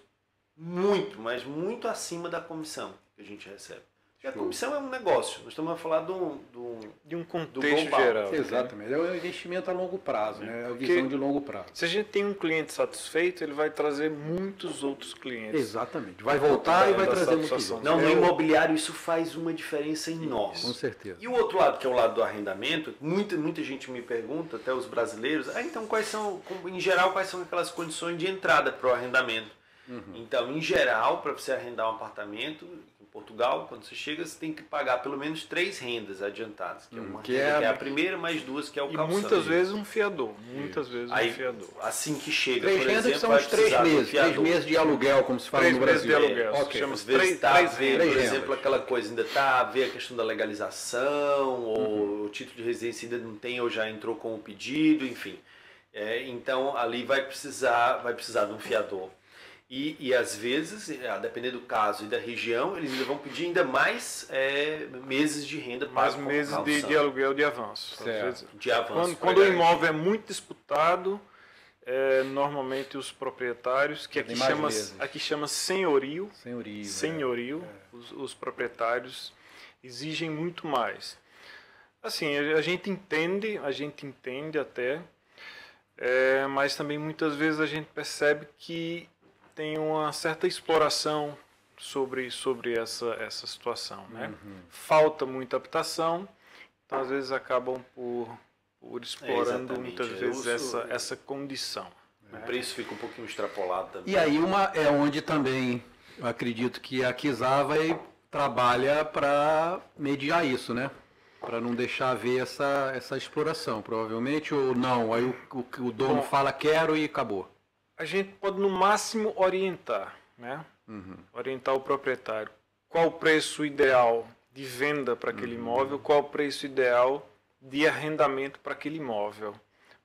muito, mas muito acima da comissão que a gente recebe. E a comissão é um negócio, nós estamos a falar de um contexto global. geral. Exatamente, é um investimento a longo prazo, né? É a visão de longo prazo. Se a gente tem um cliente satisfeito, ele vai trazer muitos outros clientes. Exatamente, vai voltar e vai trazer muitos outros. Não, no imobiliário isso faz uma diferença enorme. Com certeza. E o outro lado, que é o lado do arrendamento, muita gente me pergunta, até os brasileiros, então em geral, quais são aquelas condições de entrada para o arrendamento? Então, em geral, para você arrendar um apartamento em Portugal, quando você chega, você tem que pagar pelo menos 3 rendas adiantadas, que é uma que renda, que é a primeira, mais 2 que é o calção. E muitas vezes um fiador, muitas vezes Aí, um fiador. assim que chega, 3 por rendas exemplo, são vai os 3 precisar do meses, 3 fiador. meses de aluguel, como se fala 3 no meses Brasil. de aluguel. Ok. Chama-se Às vezes está a três ver, rendas. por exemplo, aquela coisa, ainda está a ver a questão da legalização, ou o título de residência ainda não tem, ou já entrou com o pedido, enfim. Então, ali vai precisar de um fiador. E às vezes, a depender do caso e da região, eles ainda vão pedir ainda mais meses de renda para Mais meses de aluguel de avanço. Às vezes, de avanço. quando o imóvel é muito disputado, normalmente os proprietários, que aqui chama senhorio, os proprietários exigem muito mais. Assim, a gente entende até, mas também muitas vezes a gente percebe que tem uma certa exploração sobre essa situação, né? Falta muita habitação, então às vezes acabam por explorando muitas vezes essa condição. O preço fica um pouquinho extrapolado também. E aí é onde também eu acredito que a Kisava trabalha para mediar isso, né? Para não deixar haver essa exploração, provavelmente, ou não, aí o dono fala quero e acabou. A gente pode no máximo orientar, né? Orientar o proprietário. Qual o preço ideal de venda para aquele imóvel, qual o preço ideal de arrendamento para aquele imóvel.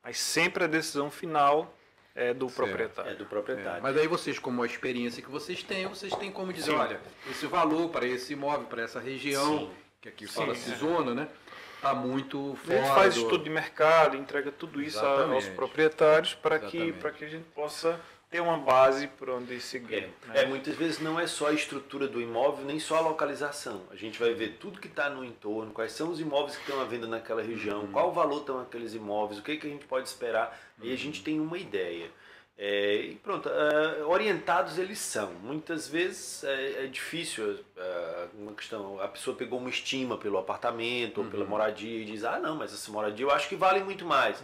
Mas sempre a decisão final é do proprietário. É do proprietário. Mas aí vocês, como a experiência que vocês têm como dizer, olha, esse valor para esse imóvel, para essa região, que aqui fala-se zona, né? Está muito fora. A gente faz estudo de mercado, entrega tudo isso aos proprietários para que a gente possa ter uma base por onde seguir. Muitas vezes não é só a estrutura do imóvel, nem só a localização. A gente vai ver tudo que está no entorno, quais são os imóveis que estão à venda naquela região, qual o valor estão aqueles imóveis, o que a gente pode esperar, e a gente tem uma ideia. E pronto, orientados eles são. Muitas vezes é difícil, uma questão, a pessoa pegou uma estima pelo apartamento ou pela moradia e diz, não, mas essa moradia eu acho que vale muito mais.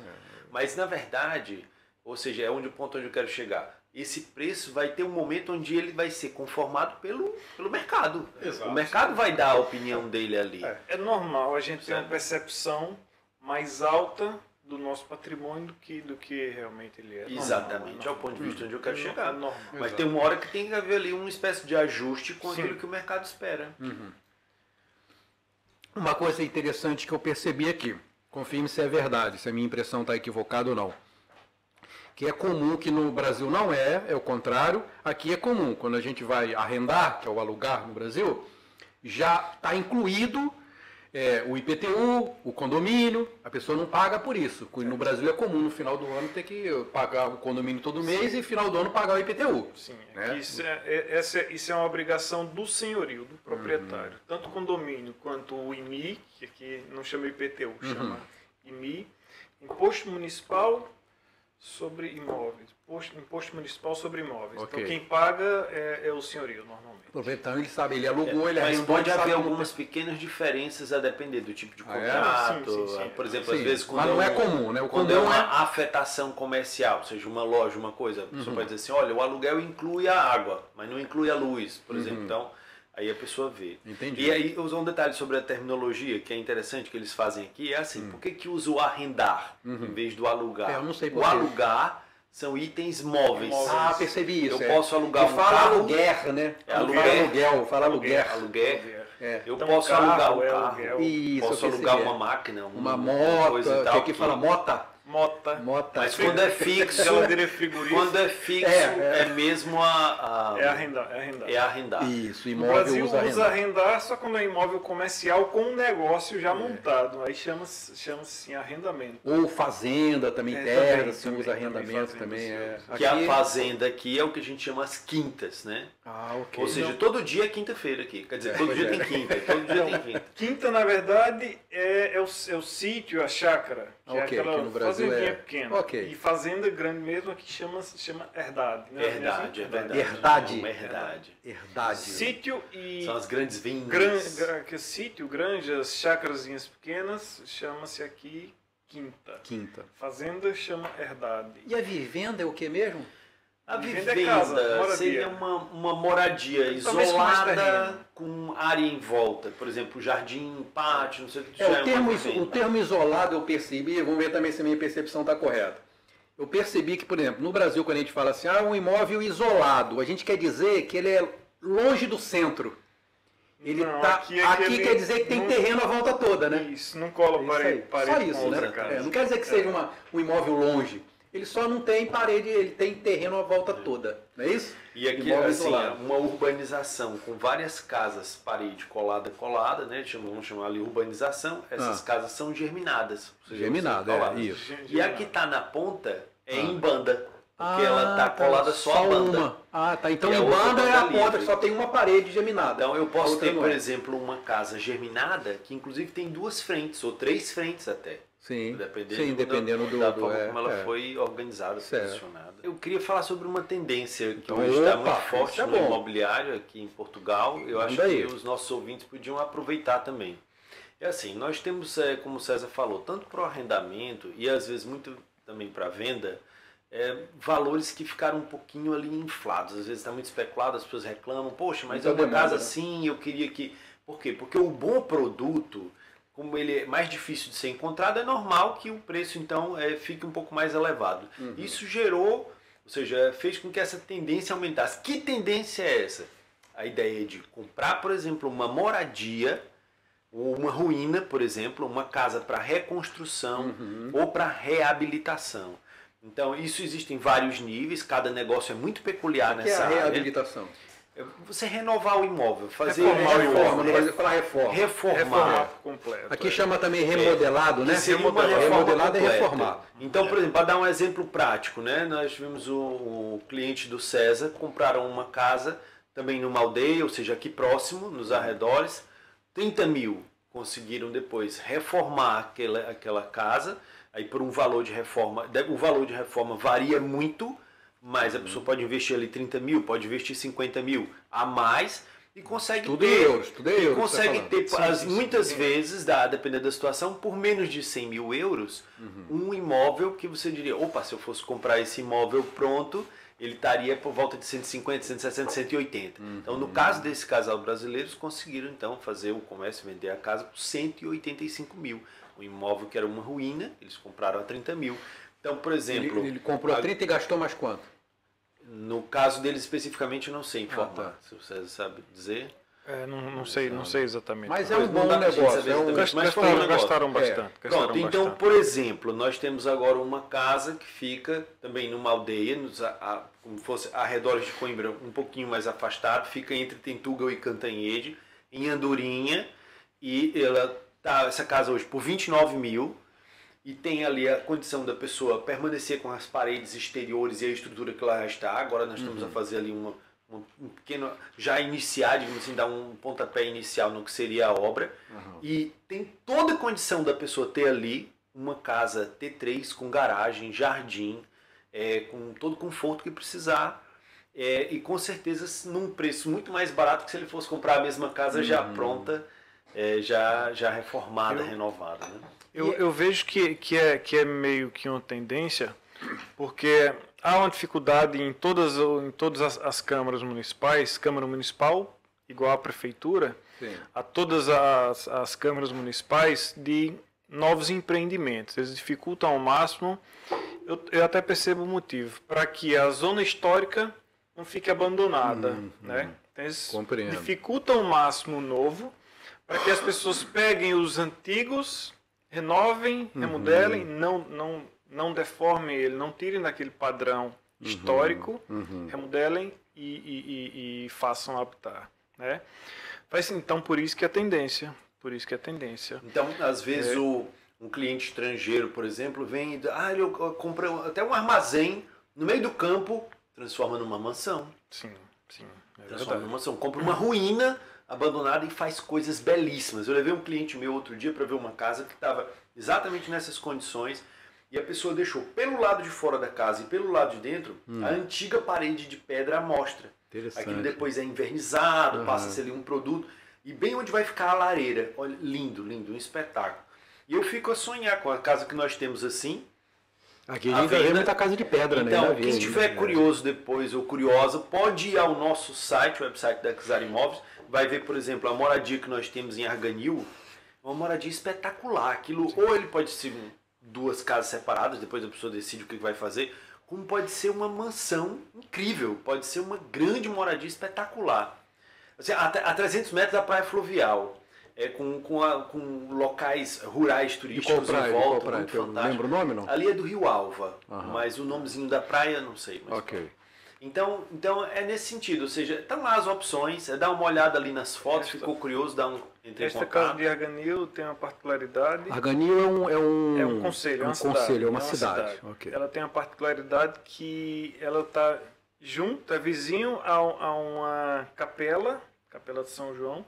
Mas na verdade, ou seja, é o ponto onde eu quero chegar. Esse preço vai ter um momento onde ele vai ser conformado pelo mercado. Exato. O mercado vai dar a opinião dele ali. É normal a gente ter uma percepção mais alta do nosso patrimônio do que realmente ele é. Exatamente, é o ponto de vista onde eu quero chegar. Mas Exato. tem uma hora que tem que haver ali uma espécie de ajuste com aquilo que o mercado espera. Uma coisa interessante que eu percebi aqui, confirme se é verdade, se a minha impressão está equivocada ou não, que é comum, que no Brasil não é o contrário, aqui é comum, quando a gente vai arrendar, que é o alugar no Brasil, já está incluído o IPTU, o condomínio, a pessoa não paga por isso. No Brasil é comum no final do ano ter que pagar o condomínio todo mês e no final do ano pagar o IPTU. Sim, né? Isso é uma obrigação do senhorio, do proprietário. Tanto o condomínio quanto o IMI, que aqui não chama IPTU, chama IMI, Imposto Municipal sobre Imóveis. Imposto Municipal sobre Imóveis. Okay. Então quem paga é o senhorio, normalmente. Então ele sabe, ele alugou, ele Mas arrendou. pode haver algumas pequenas diferenças a depender do tipo de contrato. Sim. Por exemplo, às vezes quando mas não é comum, né? O quando comum é uma afetação comercial, ou seja, uma loja, uma coisa, a pessoa pode dizer assim, olha, o aluguel inclui a água, mas não inclui a luz, por exemplo. Então, aí a pessoa vê. Entendi. E aí, usar um detalhe sobre a terminologia, que é interessante que eles fazem aqui, é assim, por que usa o arrendar em vez do alugar? Eu não sei por o quê. alugar são itens móveis. Ah, percebi isso. Eu posso alugar um fala carro. aluguer, né? Fala aluguer. Aluguer. Eu Então, posso carro alugar um é carro. aluguel. Isso, Posso eu alugar percebi. uma máquina, Uma uma moto, coisa e que tal, aqui fala mota. Mota. Mas quando é fixo, Geladeira frigorífica. quando é fixo, é mesmo É arrendar. É arrendar. Isso, No imóvel Brasil usa arrendar só quando é imóvel comercial com um negócio já montado. Aí chama-se assim, arrendamento. Ou fazenda também, É, terra, também, se usa também arrendamento fazenda também. se É. usa. Que a fazenda aqui é o que a gente chama as quintas, né? Ah, ok. Ou seja, todo dia é quinta-feira aqui. Quer dizer, todo dia tem quinta. Todo dia tem quinta. Quinta, na verdade, é o sítio, a chácara. Que Ok, é aquela que no Brasil fazendinha é- pequena. ok. E fazenda grande mesmo aqui chama herdade. Né? Herdade, é verdade. Herdade. Uma herdade. Herdade. Sítio e... São as grandes vindas. Sítio, granjas, chácarazinhas pequenas, chama-se aqui quinta. Quinta. Fazenda chama herdade. E a vivenda é o que mesmo? A Vivenda é vivenda casa, moradia. seria uma moradia Talvez com mais isolada, terreno. com área em volta. Por exemplo, jardim, pátio, não sei o que. É, já o, termo, uma vivenda. o termo isolado eu percebi, vamos ver também se a minha percepção está correta. Eu percebi que, por exemplo, no Brasil, quando a gente fala assim, um imóvel isolado, a gente quer dizer que ele é longe do centro. Ele Não, tá, aqui aqui, é que quer dizer que tem não- terreno à volta toda, né? Isso, não cola É isso parede, aí. parede Só com isso, outra né? casa. Não quer dizer que seja um imóvel longe. Ele só não tem parede, ele tem terreno à volta toda. Não é isso? E aqui, Imóvel assim, isolado. uma urbanização com várias casas, parede colada, né? Vamos chamar ali urbanização. Essas casas são germinadas. Ou seja, Germinado, são coladas. isso. E a que está na ponta é em banda. Porque ela está tá, colada só a banda. uma. Ah, tá. Então E a em outra banda é a banda ponta, livre. que só tem uma parede geminada. Então eu A posso outra ter, não por é. exemplo, uma casa germinada que inclusive tem 2 frentes, ou 3 frentes até. Sim, Dependendo, dependendo da do forma como ela é. foi organizada, Certo. posicionada. Eu queria falar sobre uma tendência que Então, hoje está opa, muito forte isso é no bom. imobiliário aqui em Portugal. Eu acho Manda aí. que os nossos ouvintes podiam aproveitar também. É assim, nós temos, como o César falou, tanto para o arrendamento e às vezes muito também para venda, valores que ficaram um pouquinho ali inflados. Às vezes está muito especulado, as pessoas reclamam, poxa, mas Muita é uma demanda, casa né? assim, eu queria que... Por quê? Porque o bom produto, como ele é mais difícil de ser encontrado, é normal que o preço então fique um pouco mais elevado. Isso gerou, ou seja, fez com que essa tendência aumentasse. Que tendência é essa? A ideia de comprar, por exemplo, uma moradia ou uma ruína, por exemplo, uma casa para reconstrução ou para reabilitação. Então, isso existe em vários níveis, cada negócio é muito peculiar O que é nessa a área. reabilitação? Você renovar o imóvel, fazer Reformar o Reforma, imóvel. no Brasil fala reforma. reformar. por completo. Aqui chama também remodelado, né? Que seria uma reforma Remodelado é completa. reformar. Então, por exemplo, para dar um exemplo prático, né? Nós tivemos o cliente do César, compraram uma casa também numa aldeia, ou seja, aqui próximo, nos arredores, 30 mil. Conseguiram depois reformar aquela casa, aí por um valor de reforma, o valor de reforma varia muito, mas a pessoa pode investir ali 30 mil, pode investir 50 mil a mais e consegue Tudo em ter, euros, tudo em euros. consegue ter muitas sim. vezes, dependendo da situação, por menos de 100 mil euros, um imóvel que você diria, opa, se eu fosse comprar esse imóvel pronto, ele estaria por volta de 150, 160, 180. Então, no caso desse casal brasileiro, eles conseguiram então fazer o comércio, vender a casa por 185 mil. Um imóvel que era uma ruína, eles compraram a 30 mil. Então, por exemplo... Ele comprou a 30 e gastou mais quanto? No caso deles especificamente, eu não sei informar. tá. Se você sabe dizer... Não sei exatamente. Mas é Mas um não bom dá pra gente negócio. saber É um... exatamente. Mas foi um negócio. Gastaram bastante. Pronto, então, por exemplo, nós temos agora uma casa que fica também numa aldeia, como fosse arredores de Coimbra, um pouquinho mais afastado, fica entre Tentugal e Cantanhede, em Andorinha, e essa casa hoje por 29 mil, e tem ali a condição da pessoa permanecer com as paredes exteriores e a estrutura que ela já está. Agora nós estamos a fazer ali um pequeno, já iniciar, digamos assim, dar um pontapé inicial no que seria a obra. E tem toda a condição da pessoa ter ali uma casa T3 com garagem, jardim, com todo o conforto que precisar. E com certeza num preço muito mais barato que se ele fosse comprar a mesma casa já pronta, já reformada, renovada. Né? Eu vejo que é meio que uma tendência, porque há uma dificuldade em todas as câmaras municipais, Câmara Municipal, igual à Prefeitura, Sim. a todas as câmaras municipais de novos empreendimentos. Eles dificultam ao máximo, eu até percebo o motivo, para que a zona histórica não fique abandonada. Né? Então, eles Compreendo. dificultam ao máximo o novo, para que as pessoas peguem os antigos, renovem, remodelem, não não deformem ele, não tirem daquele padrão histórico, remodelem e façam habitar, né? Então, por isso que é tendência. Então, às vezes, um cliente estrangeiro, por exemplo, vem e ele compra até um armazém no meio do campo, transforma numa mansão. Sim, Transforma numa mansão. Compra uma ruína abandonada e faz coisas belíssimas. Eu levei um cliente meu outro dia para ver uma casa que estava exatamente nessas condições e a pessoa deixou pelo lado de fora da casa e pelo lado de dentro a antiga parede de pedra à mostra. Aquilo depois é invernizado, passa a ser ali um produto. E bem onde vai ficar a lareira. Olha, lindo, um espetáculo. E eu fico a sonhar com a casa que nós temos assim. Aqui a gente vê muita casa de pedra, né? Então, quem estiver curioso depois ou curiosa, pode ir ao nosso site, o website da Czar Imóveis. Vai ver, por exemplo, a moradia que nós temos em Arganil. Uma moradia espetacular. Aquilo, ou ele pode ser duas casas separadas, depois a pessoa decide o que vai fazer. Como pode ser uma mansão incrível. Pode ser uma grande moradia espetacular. Assim, a 300 metros da praia fluvial, com locais rurais turísticos em volta, muito fantástico. Lembra o nome, não? Ali é do Rio Alva, mas o nomezinho da praia não sei. Mas então é nesse sentido, ou seja, estão lá as opções, dá uma olhada ali nas fotos, ficou curioso, entre em Esta contato. casa de Arganil tem uma particularidade. Arganil é um conselho, é uma cidade. Ela tem uma particularidade que ela está junto, é vizinho a uma capela de São João,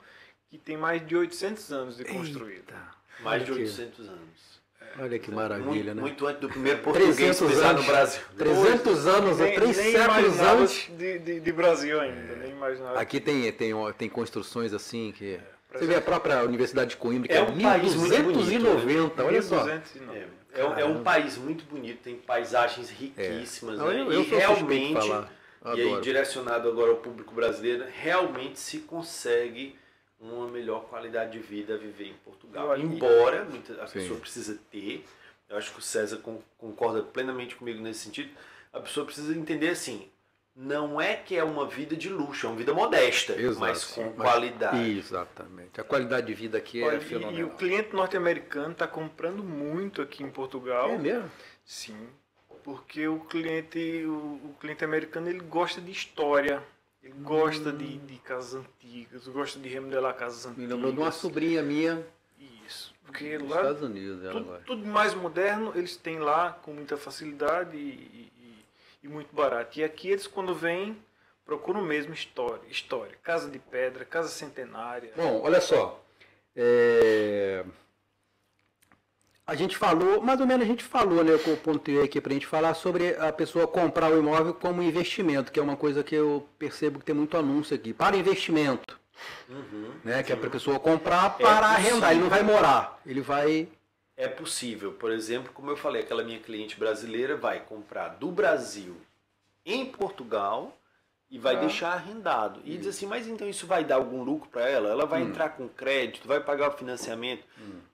que tem mais de 800 anos de construída. Mais de 800 anos. Olha que maravilha, né? Muito antes do primeiro português pisar no Brasil. 300 anos, 3 séculos antes de Brasil ainda, nem imaginava. Aqui tem construções assim que... Você vê a própria Universidade de Coimbra, que é um país muito bonito, olha só. É um país muito bonito, tem paisagens riquíssimas, né? Eu e realmente... Adoro. E aí, direcionado agora ao público brasileiro, realmente se consegue uma melhor qualidade de vida viver em Portugal. Embora a pessoa precisa ter, eu acho que o César concorda plenamente comigo nesse sentido, a pessoa precisa entender assim, não é que é uma vida de luxo, é uma vida modesta, mas com qualidade. Exatamente. A qualidade de vida aqui é fenomenal. E o cliente norte-americano está comprando muito aqui em Portugal. É mesmo? Sim. Porque o cliente americano ele gosta de história, ele gosta de casas antigas, gosta de remodelar casas antigas. Me lembrou de uma sobrinha minha. Isso. Porque lá Estados Unidos, tudo mais moderno eles têm lá com muita facilidade e muito barato. E aqui eles quando vêm procuram mesmo história. Casa de pedra, casa centenária. Bom, olha só. A gente falou, mais ou menos né, eu pontuei aqui para a gente falar sobre a pessoa comprar o imóvel como investimento, que é uma coisa que eu percebo que tem muito anúncio aqui, para investimento, né, que é para a pessoa comprar para arrendar, ele não vai morar, ele vai... É possível, por exemplo, como eu falei, aquela minha cliente brasileira vai comprar do Brasil em Portugal e vai deixar arrendado. E diz assim, mas então isso vai dar algum lucro para ela? Ela vai entrar com crédito, vai pagar o financiamento?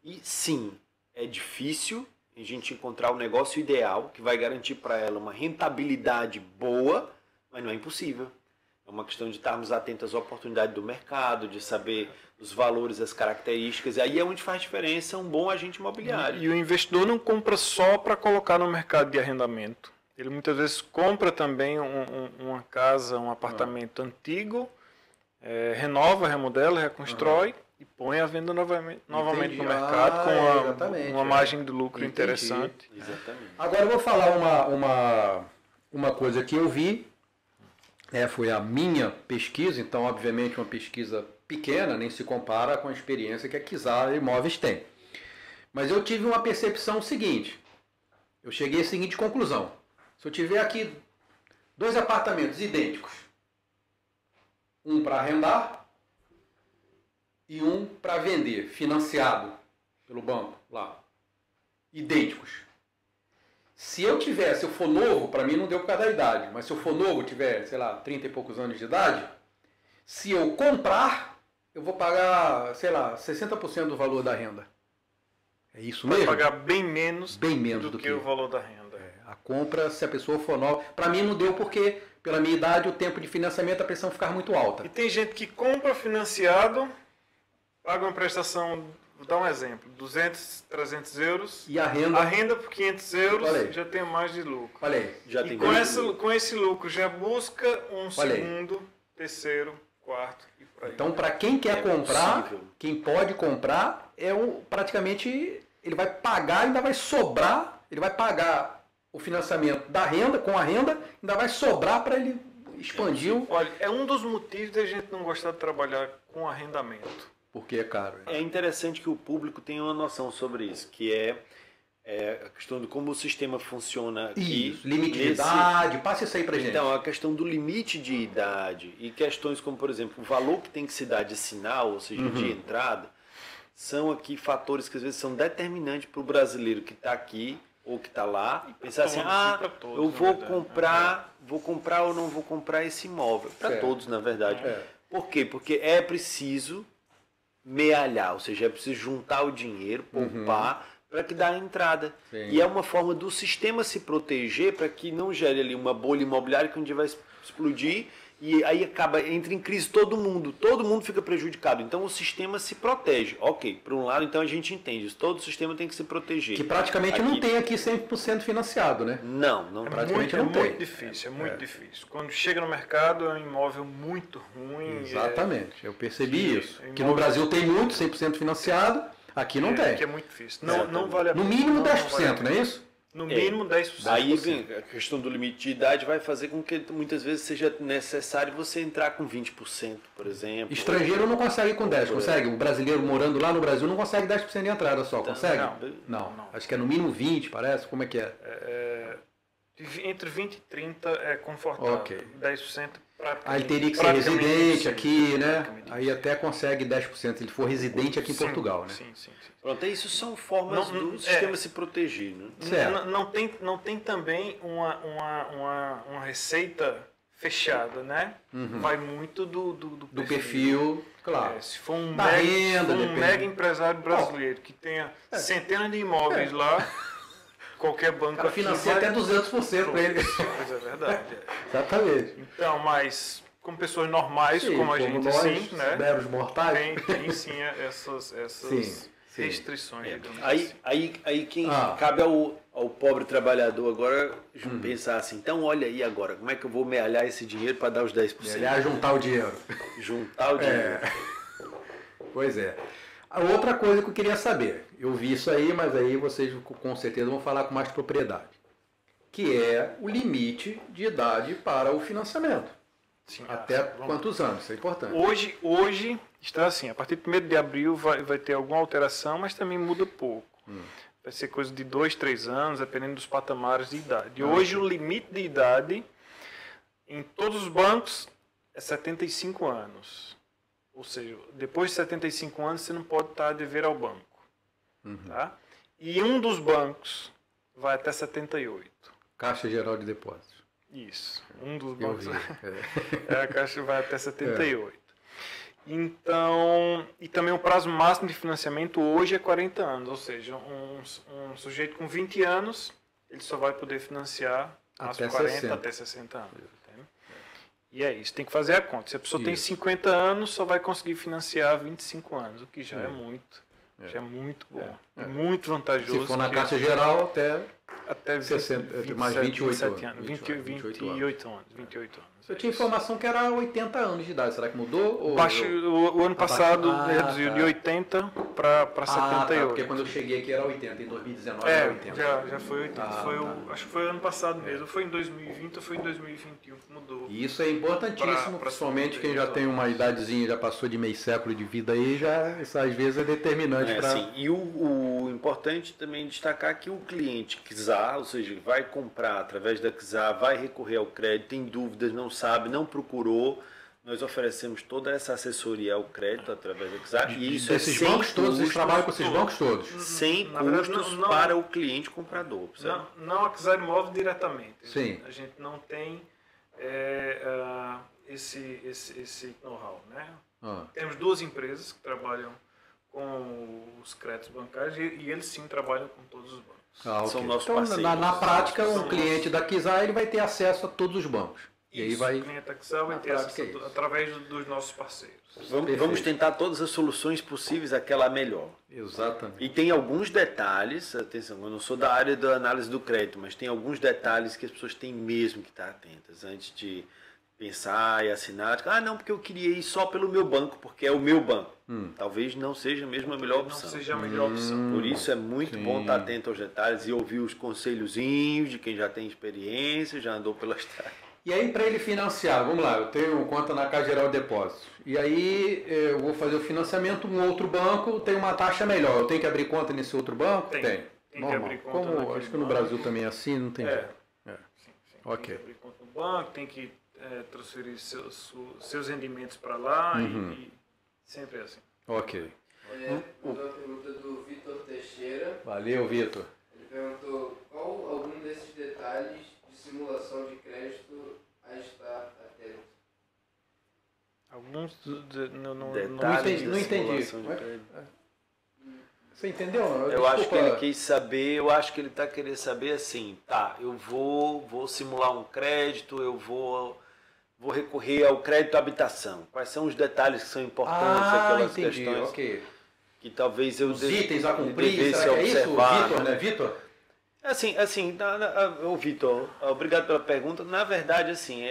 E sim, é difícil a gente encontrar o negócio ideal que vai garantir para ela uma rentabilidade boa, mas não é impossível. É uma questão de estarmos atentos às oportunidades do mercado, de saber os valores, as características. E aí é onde faz diferença um bom agente imobiliário. E o investidor não compra só para colocar no mercado de arrendamento. Ele muitas vezes compra também uma casa, um apartamento antigo, renova, remodela, reconstrói. E põe a venda novamente no mercado com uma margem de lucro interessante. Exatamente. Agora eu vou falar uma coisa que eu vi, foi a minha pesquisa, então obviamente uma pesquisa pequena, nem se compara com a experiência que a Czar Imóveis tem. Mas eu tive uma percepção seguinte, eu cheguei à seguinte conclusão, se eu tiver aqui 2 apartamentos idênticos, um para arrendar, e um para vender, financiado pelo banco, lá. Idênticos. Se eu for novo, para mim não deu por causa da idade, mas se eu for novo, tiver, 30 e poucos anos de idade, se eu comprar, eu vou pagar, 60% do valor da renda. É isso mesmo? Vai pagar bem menos do que o valor da renda. A compra, se a pessoa for nova, para mim não deu porque, pela minha idade, o tempo de financiamento, a pressão ficar muito alta. E tem gente que compra financiado, paga uma prestação vou dar um exemplo, 200, 300 euros. E a renda? A renda por 500 euros já tem mais de lucro. Olha aí. Já tem Com esse lucro já busca um segundo, terceiro, quarto e por aí. Então, para quem quer comprar, possível. quem pode comprar, praticamente ele vai pagar, ainda vai sobrar, ele vai pagar o financiamento da renda, com a renda, ainda vai sobrar para ele expandir. Olha, é um dos motivos da gente não gostar de trabalhar com arrendamento. Porque é caro. É interessante que o público tenha uma noção sobre isso, que é a questão de como o sistema funciona aqui. Isso, limite de idade, passa isso aí pra gente. Então, a questão do limite de idade e questões como, por exemplo, o valor que tem que se dar de sinal, ou seja, de entrada, são aqui fatores que às vezes são determinantes para o brasileiro que está aqui ou que está lá e pensar assim, eu vou comprar ou não vou comprar esse imóvel. Para todos, na verdade. Por quê? Porque é preciso mealhar, ou seja, é preciso juntar o dinheiro, poupar, para que dá a entrada. Sim. E é uma forma do sistema se proteger para que não gere ali uma bolha imobiliária que um dia vai explodir e aí entra em crise todo mundo fica prejudicado. Então o sistema se protege. Ok, por um lado, então a gente entende isso, todo o sistema tem que se proteger. Que praticamente não tem aqui 100% financiado, né? Não praticamente É não tem. muito difícil, é muito difícil. Quando chega no mercado é um imóvel muito ruim. Exatamente, eu percebi isso. imóvel- Que no Brasil tem muito 100% financiado, aqui não tem. Que é muito difícil. Não vale a No pena. mínimo Não 10%, vale a pena. não é isso? No mínimo 10%. Aí vem a questão do limite de idade, vai fazer com que muitas vezes seja necessário você entrar com 20%, por exemplo. Estrangeiro não consegue com 10%, consegue? O brasileiro morando lá no Brasil não consegue 10% de entrada só, consegue? Não. Acho que é no mínimo 20%, parece. Como é que é? Entre 20 e 30 é confortável. Ok. 10% praticamente. Aí teria que ser praticamente residente impossível, aqui, né? praticamente Aí até consegue 10% se ele for residente aqui em Sim, Portugal, né? Sim. Pronto, isso são formas do sistema se proteger, né? Certo. Não tem também uma receita fechada, né? Vai muito Do perfil, claro. Se for um Da renda, depende. mega empresário brasileiro que tenha centenas de imóveis lá, qualquer O banco cara aqui financia vai- até 200% para ele. Pois é verdade. Exatamente. Então, mas com pessoas normais, Sim, como a gente, nós, sim, né? meros mortais. Tem sim essas Sim. restrições. digamos assim. Aí quem Ah. cabe ao pobre trabalhador agora pensar assim, então olha aí agora, como é que eu vou mealhar esse dinheiro para dar os 10%? Aliás, juntar o dinheiro. Juntar o dinheiro. Pois é. A outra coisa que eu queria saber, eu vi isso aí, mas aí vocês com certeza vão falar com mais propriedade, que é o limite de idade para o financiamento. Sim, Até vamos- quantos anos? Isso é importante. Hoje está assim, a partir de 1º de abril vai ter alguma alteração, mas também muda pouco. Vai ser coisa de 2, 3 anos, dependendo dos patamares de idade. Hoje o limite de idade em todos os bancos é 75 anos. Ou seja, depois de 75 anos você não pode estar a dever ao banco. Tá? E um dos bancos vai até 78. Caixa Geral de Depósitos. Isso. Um dos Eu bancos. vi. A Caixa vai até 78. Então, e também o prazo máximo de financiamento hoje é 40 anos, ou seja, um sujeito com 20 anos, ele só vai poder financiar Até máximo 40 60. até 60 anos. Entende? E é isso, tem que fazer a conta. Se a pessoa tem Isso. 50 anos, só vai conseguir financiar 25 anos, o que já é muito. Já é muito bom. É muito vantajoso. Se for na que- Caixa Geral, até 60, mais 28 anos. 28 anos. 28 anos. Eu tinha informação que era 80 anos de idade. Será que mudou? Ou O ano passado Abaixo. reduziu tá. de 80 para Tá, 78. porque quando eu cheguei aqui era 80, em 2019 era 80. já foi 80. Acho que foi ano passado mesmo. Foi em 2020 ou foi em 2021 que mudou. E isso é importantíssimo, Pra principalmente quem já 72 tem uma idadezinha, já passou de meio século de vida aí, já isso às vezes é determinante para... Assim, e o importante também destacar que o cliente quiser, ou seja, vai comprar através da Kizar, vai recorrer ao crédito, tem dúvidas, não sabe, não procurou, nós oferecemos toda essa assessoria ao crédito através da Kizar e isso Esses sem bancos todos, eles custos, trabalham com esses bancos todos. sem Na verdade, custos não- para o cliente comprador. Percebe? Não aquisar imóvel diretamente. Sim. A gente não tem esse know-how, né? Temos duas empresas que trabalham com os créditos bancários e eles sim trabalham com todos os bancos. Ok. São nossos Então, parceiros. na prática, um São cliente da Kizar ele vai ter acesso a todos os bancos. E aí vai... O cliente Excel vai ter acesso através dos nossos parceiros. Vamos tentar todas as soluções possíveis, aquela melhor. Exatamente. E tem alguns detalhes, atenção, eu não sou da área da análise do crédito, mas tem alguns detalhes que as pessoas têm mesmo que estar atentas antes de pensar e assinar. Ah, não, porque eu queria ir só pelo meu banco, porque é o meu banco. Talvez não seja mesmo a melhor opção. Não seja a melhor opção. Por isso é muito bom estar atento aos detalhes e ouvir os conselhozinhos de quem já tem experiência, já andou pela estrada. E aí, para ele financiar, vamos lá, eu tenho conta na Caixa Geral de Depósitos. E aí, eu vou fazer o financiamento, um outro banco tem uma taxa melhor. Eu tenho que abrir conta nesse outro banco? Tem. Tem Tem que abrir conta Como acho que no Brasil também é assim, não tem jeito. Sim. Ok. Tem que abrir conta no banco, tem que transferir seus rendimentos para lá e sempre é assim. Ok. Uma pergunta do Vitor Teixeira. Valeu, Vitor. Ele perguntou qual algum desses detalhes de simulação de crédito a estar atento. Alguns Não entendi. Você entendeu? Eu acho que ele quis saber, eu acho que ele está querendo saber assim, tá, eu vou simular um crédito, eu vou recorrer ao crédito à habitação. Quais são os detalhes que são importantes, aquelas questões que talvez eu os itens a cumprir, devesse será que é observar. isso, Vitor, né, Vitor? Assim, Vitor, obrigado pela pergunta. Na verdade, assim,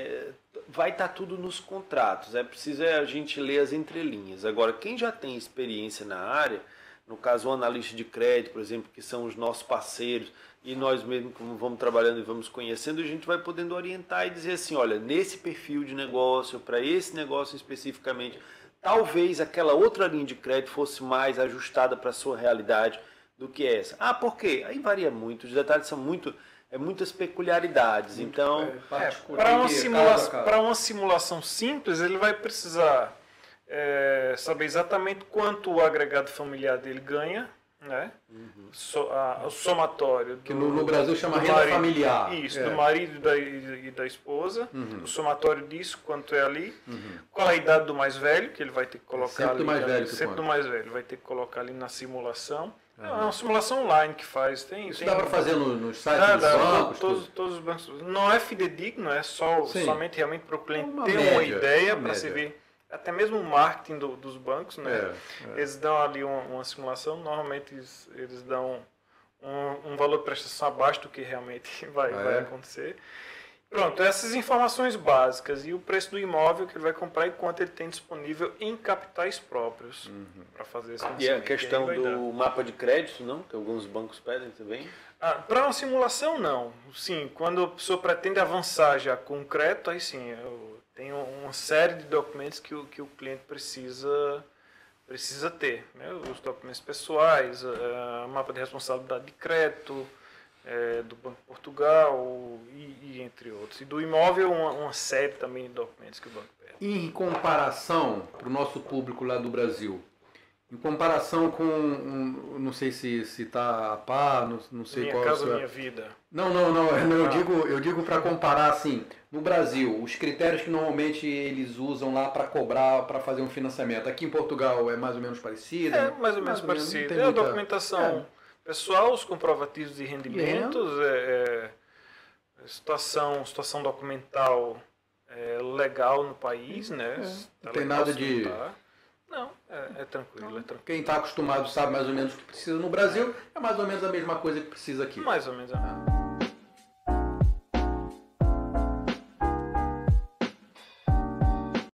vai estar tudo nos contratos. É preciso a gente ler as entrelinhas. Agora, quem já tem experiência na área, no caso o analista de crédito, por exemplo, que são os nossos parceiros, e nós mesmos, como vamos trabalhando e vamos conhecendo, a gente vai podendo orientar e dizer assim, olha, nesse perfil de negócio, para esse negócio especificamente, talvez aquela outra linha de crédito fosse mais ajustada para a sua realidade do que essa. Ah, por quê? Aí varia muito, os detalhes são muitas peculiaridades. Então, para uma simulação simples, ele vai precisar saber exatamente quanto o agregado familiar dele ganha, né? O somatório que no Brasil chama renda familiar. Isso, do marido e da esposa. O somatório disso, quanto é ali. Qual a idade do mais velho, que ele vai ter que colocar sempre ali. Do mais velho sempre do mais velho. Vai ter que colocar ali na simulação. É uma simulação online que faz. Isso dá para fazer nos sites dos bancos? Todos os bancos. Não é fidedigno, é somente realmente para o cliente ter uma ideia, para se ver. Até mesmo o marketing dos bancos, né? Eles dão ali uma simulação, normalmente eles dão um valor de prestação abaixo do que realmente vai acontecer. Pronto, essas informações básicas e o preço do imóvel que ele vai comprar e quanto ele tem disponível em capitais próprios para fazer esse financiamento. E a questão do mapa de crédito, não? Que alguns bancos pedem também? Para uma simulação, não. Sim, quando a pessoa pretende avançar já com crédito, aí sim, tem uma série de documentos que o cliente precisa ter, né? Os documentos pessoais, mapa de responsabilidade de crédito, do Banco de Portugal e entre outros. E do imóvel, uma série também de documentos que o banco pede. Em comparação, para o nosso público lá do Brasil, em comparação com, não sei se está a par, não sei Minha qual Casa é o seu... Minha Vida. Não, eu digo para comparar assim, no Brasil, os critérios que normalmente eles usam lá para cobrar, para fazer um financiamento. Aqui em Portugal é mais ou menos parecido? É mais ou menos parecido. A documentação pessoal, os comprovativos de rendimentos, situação documental legal no país, né? Não tem nada de... Não, é tranquilo. Quem está acostumado sabe mais ou menos o que precisa no Brasil, é mais ou menos a mesma coisa que precisa aqui. Mais ou menos.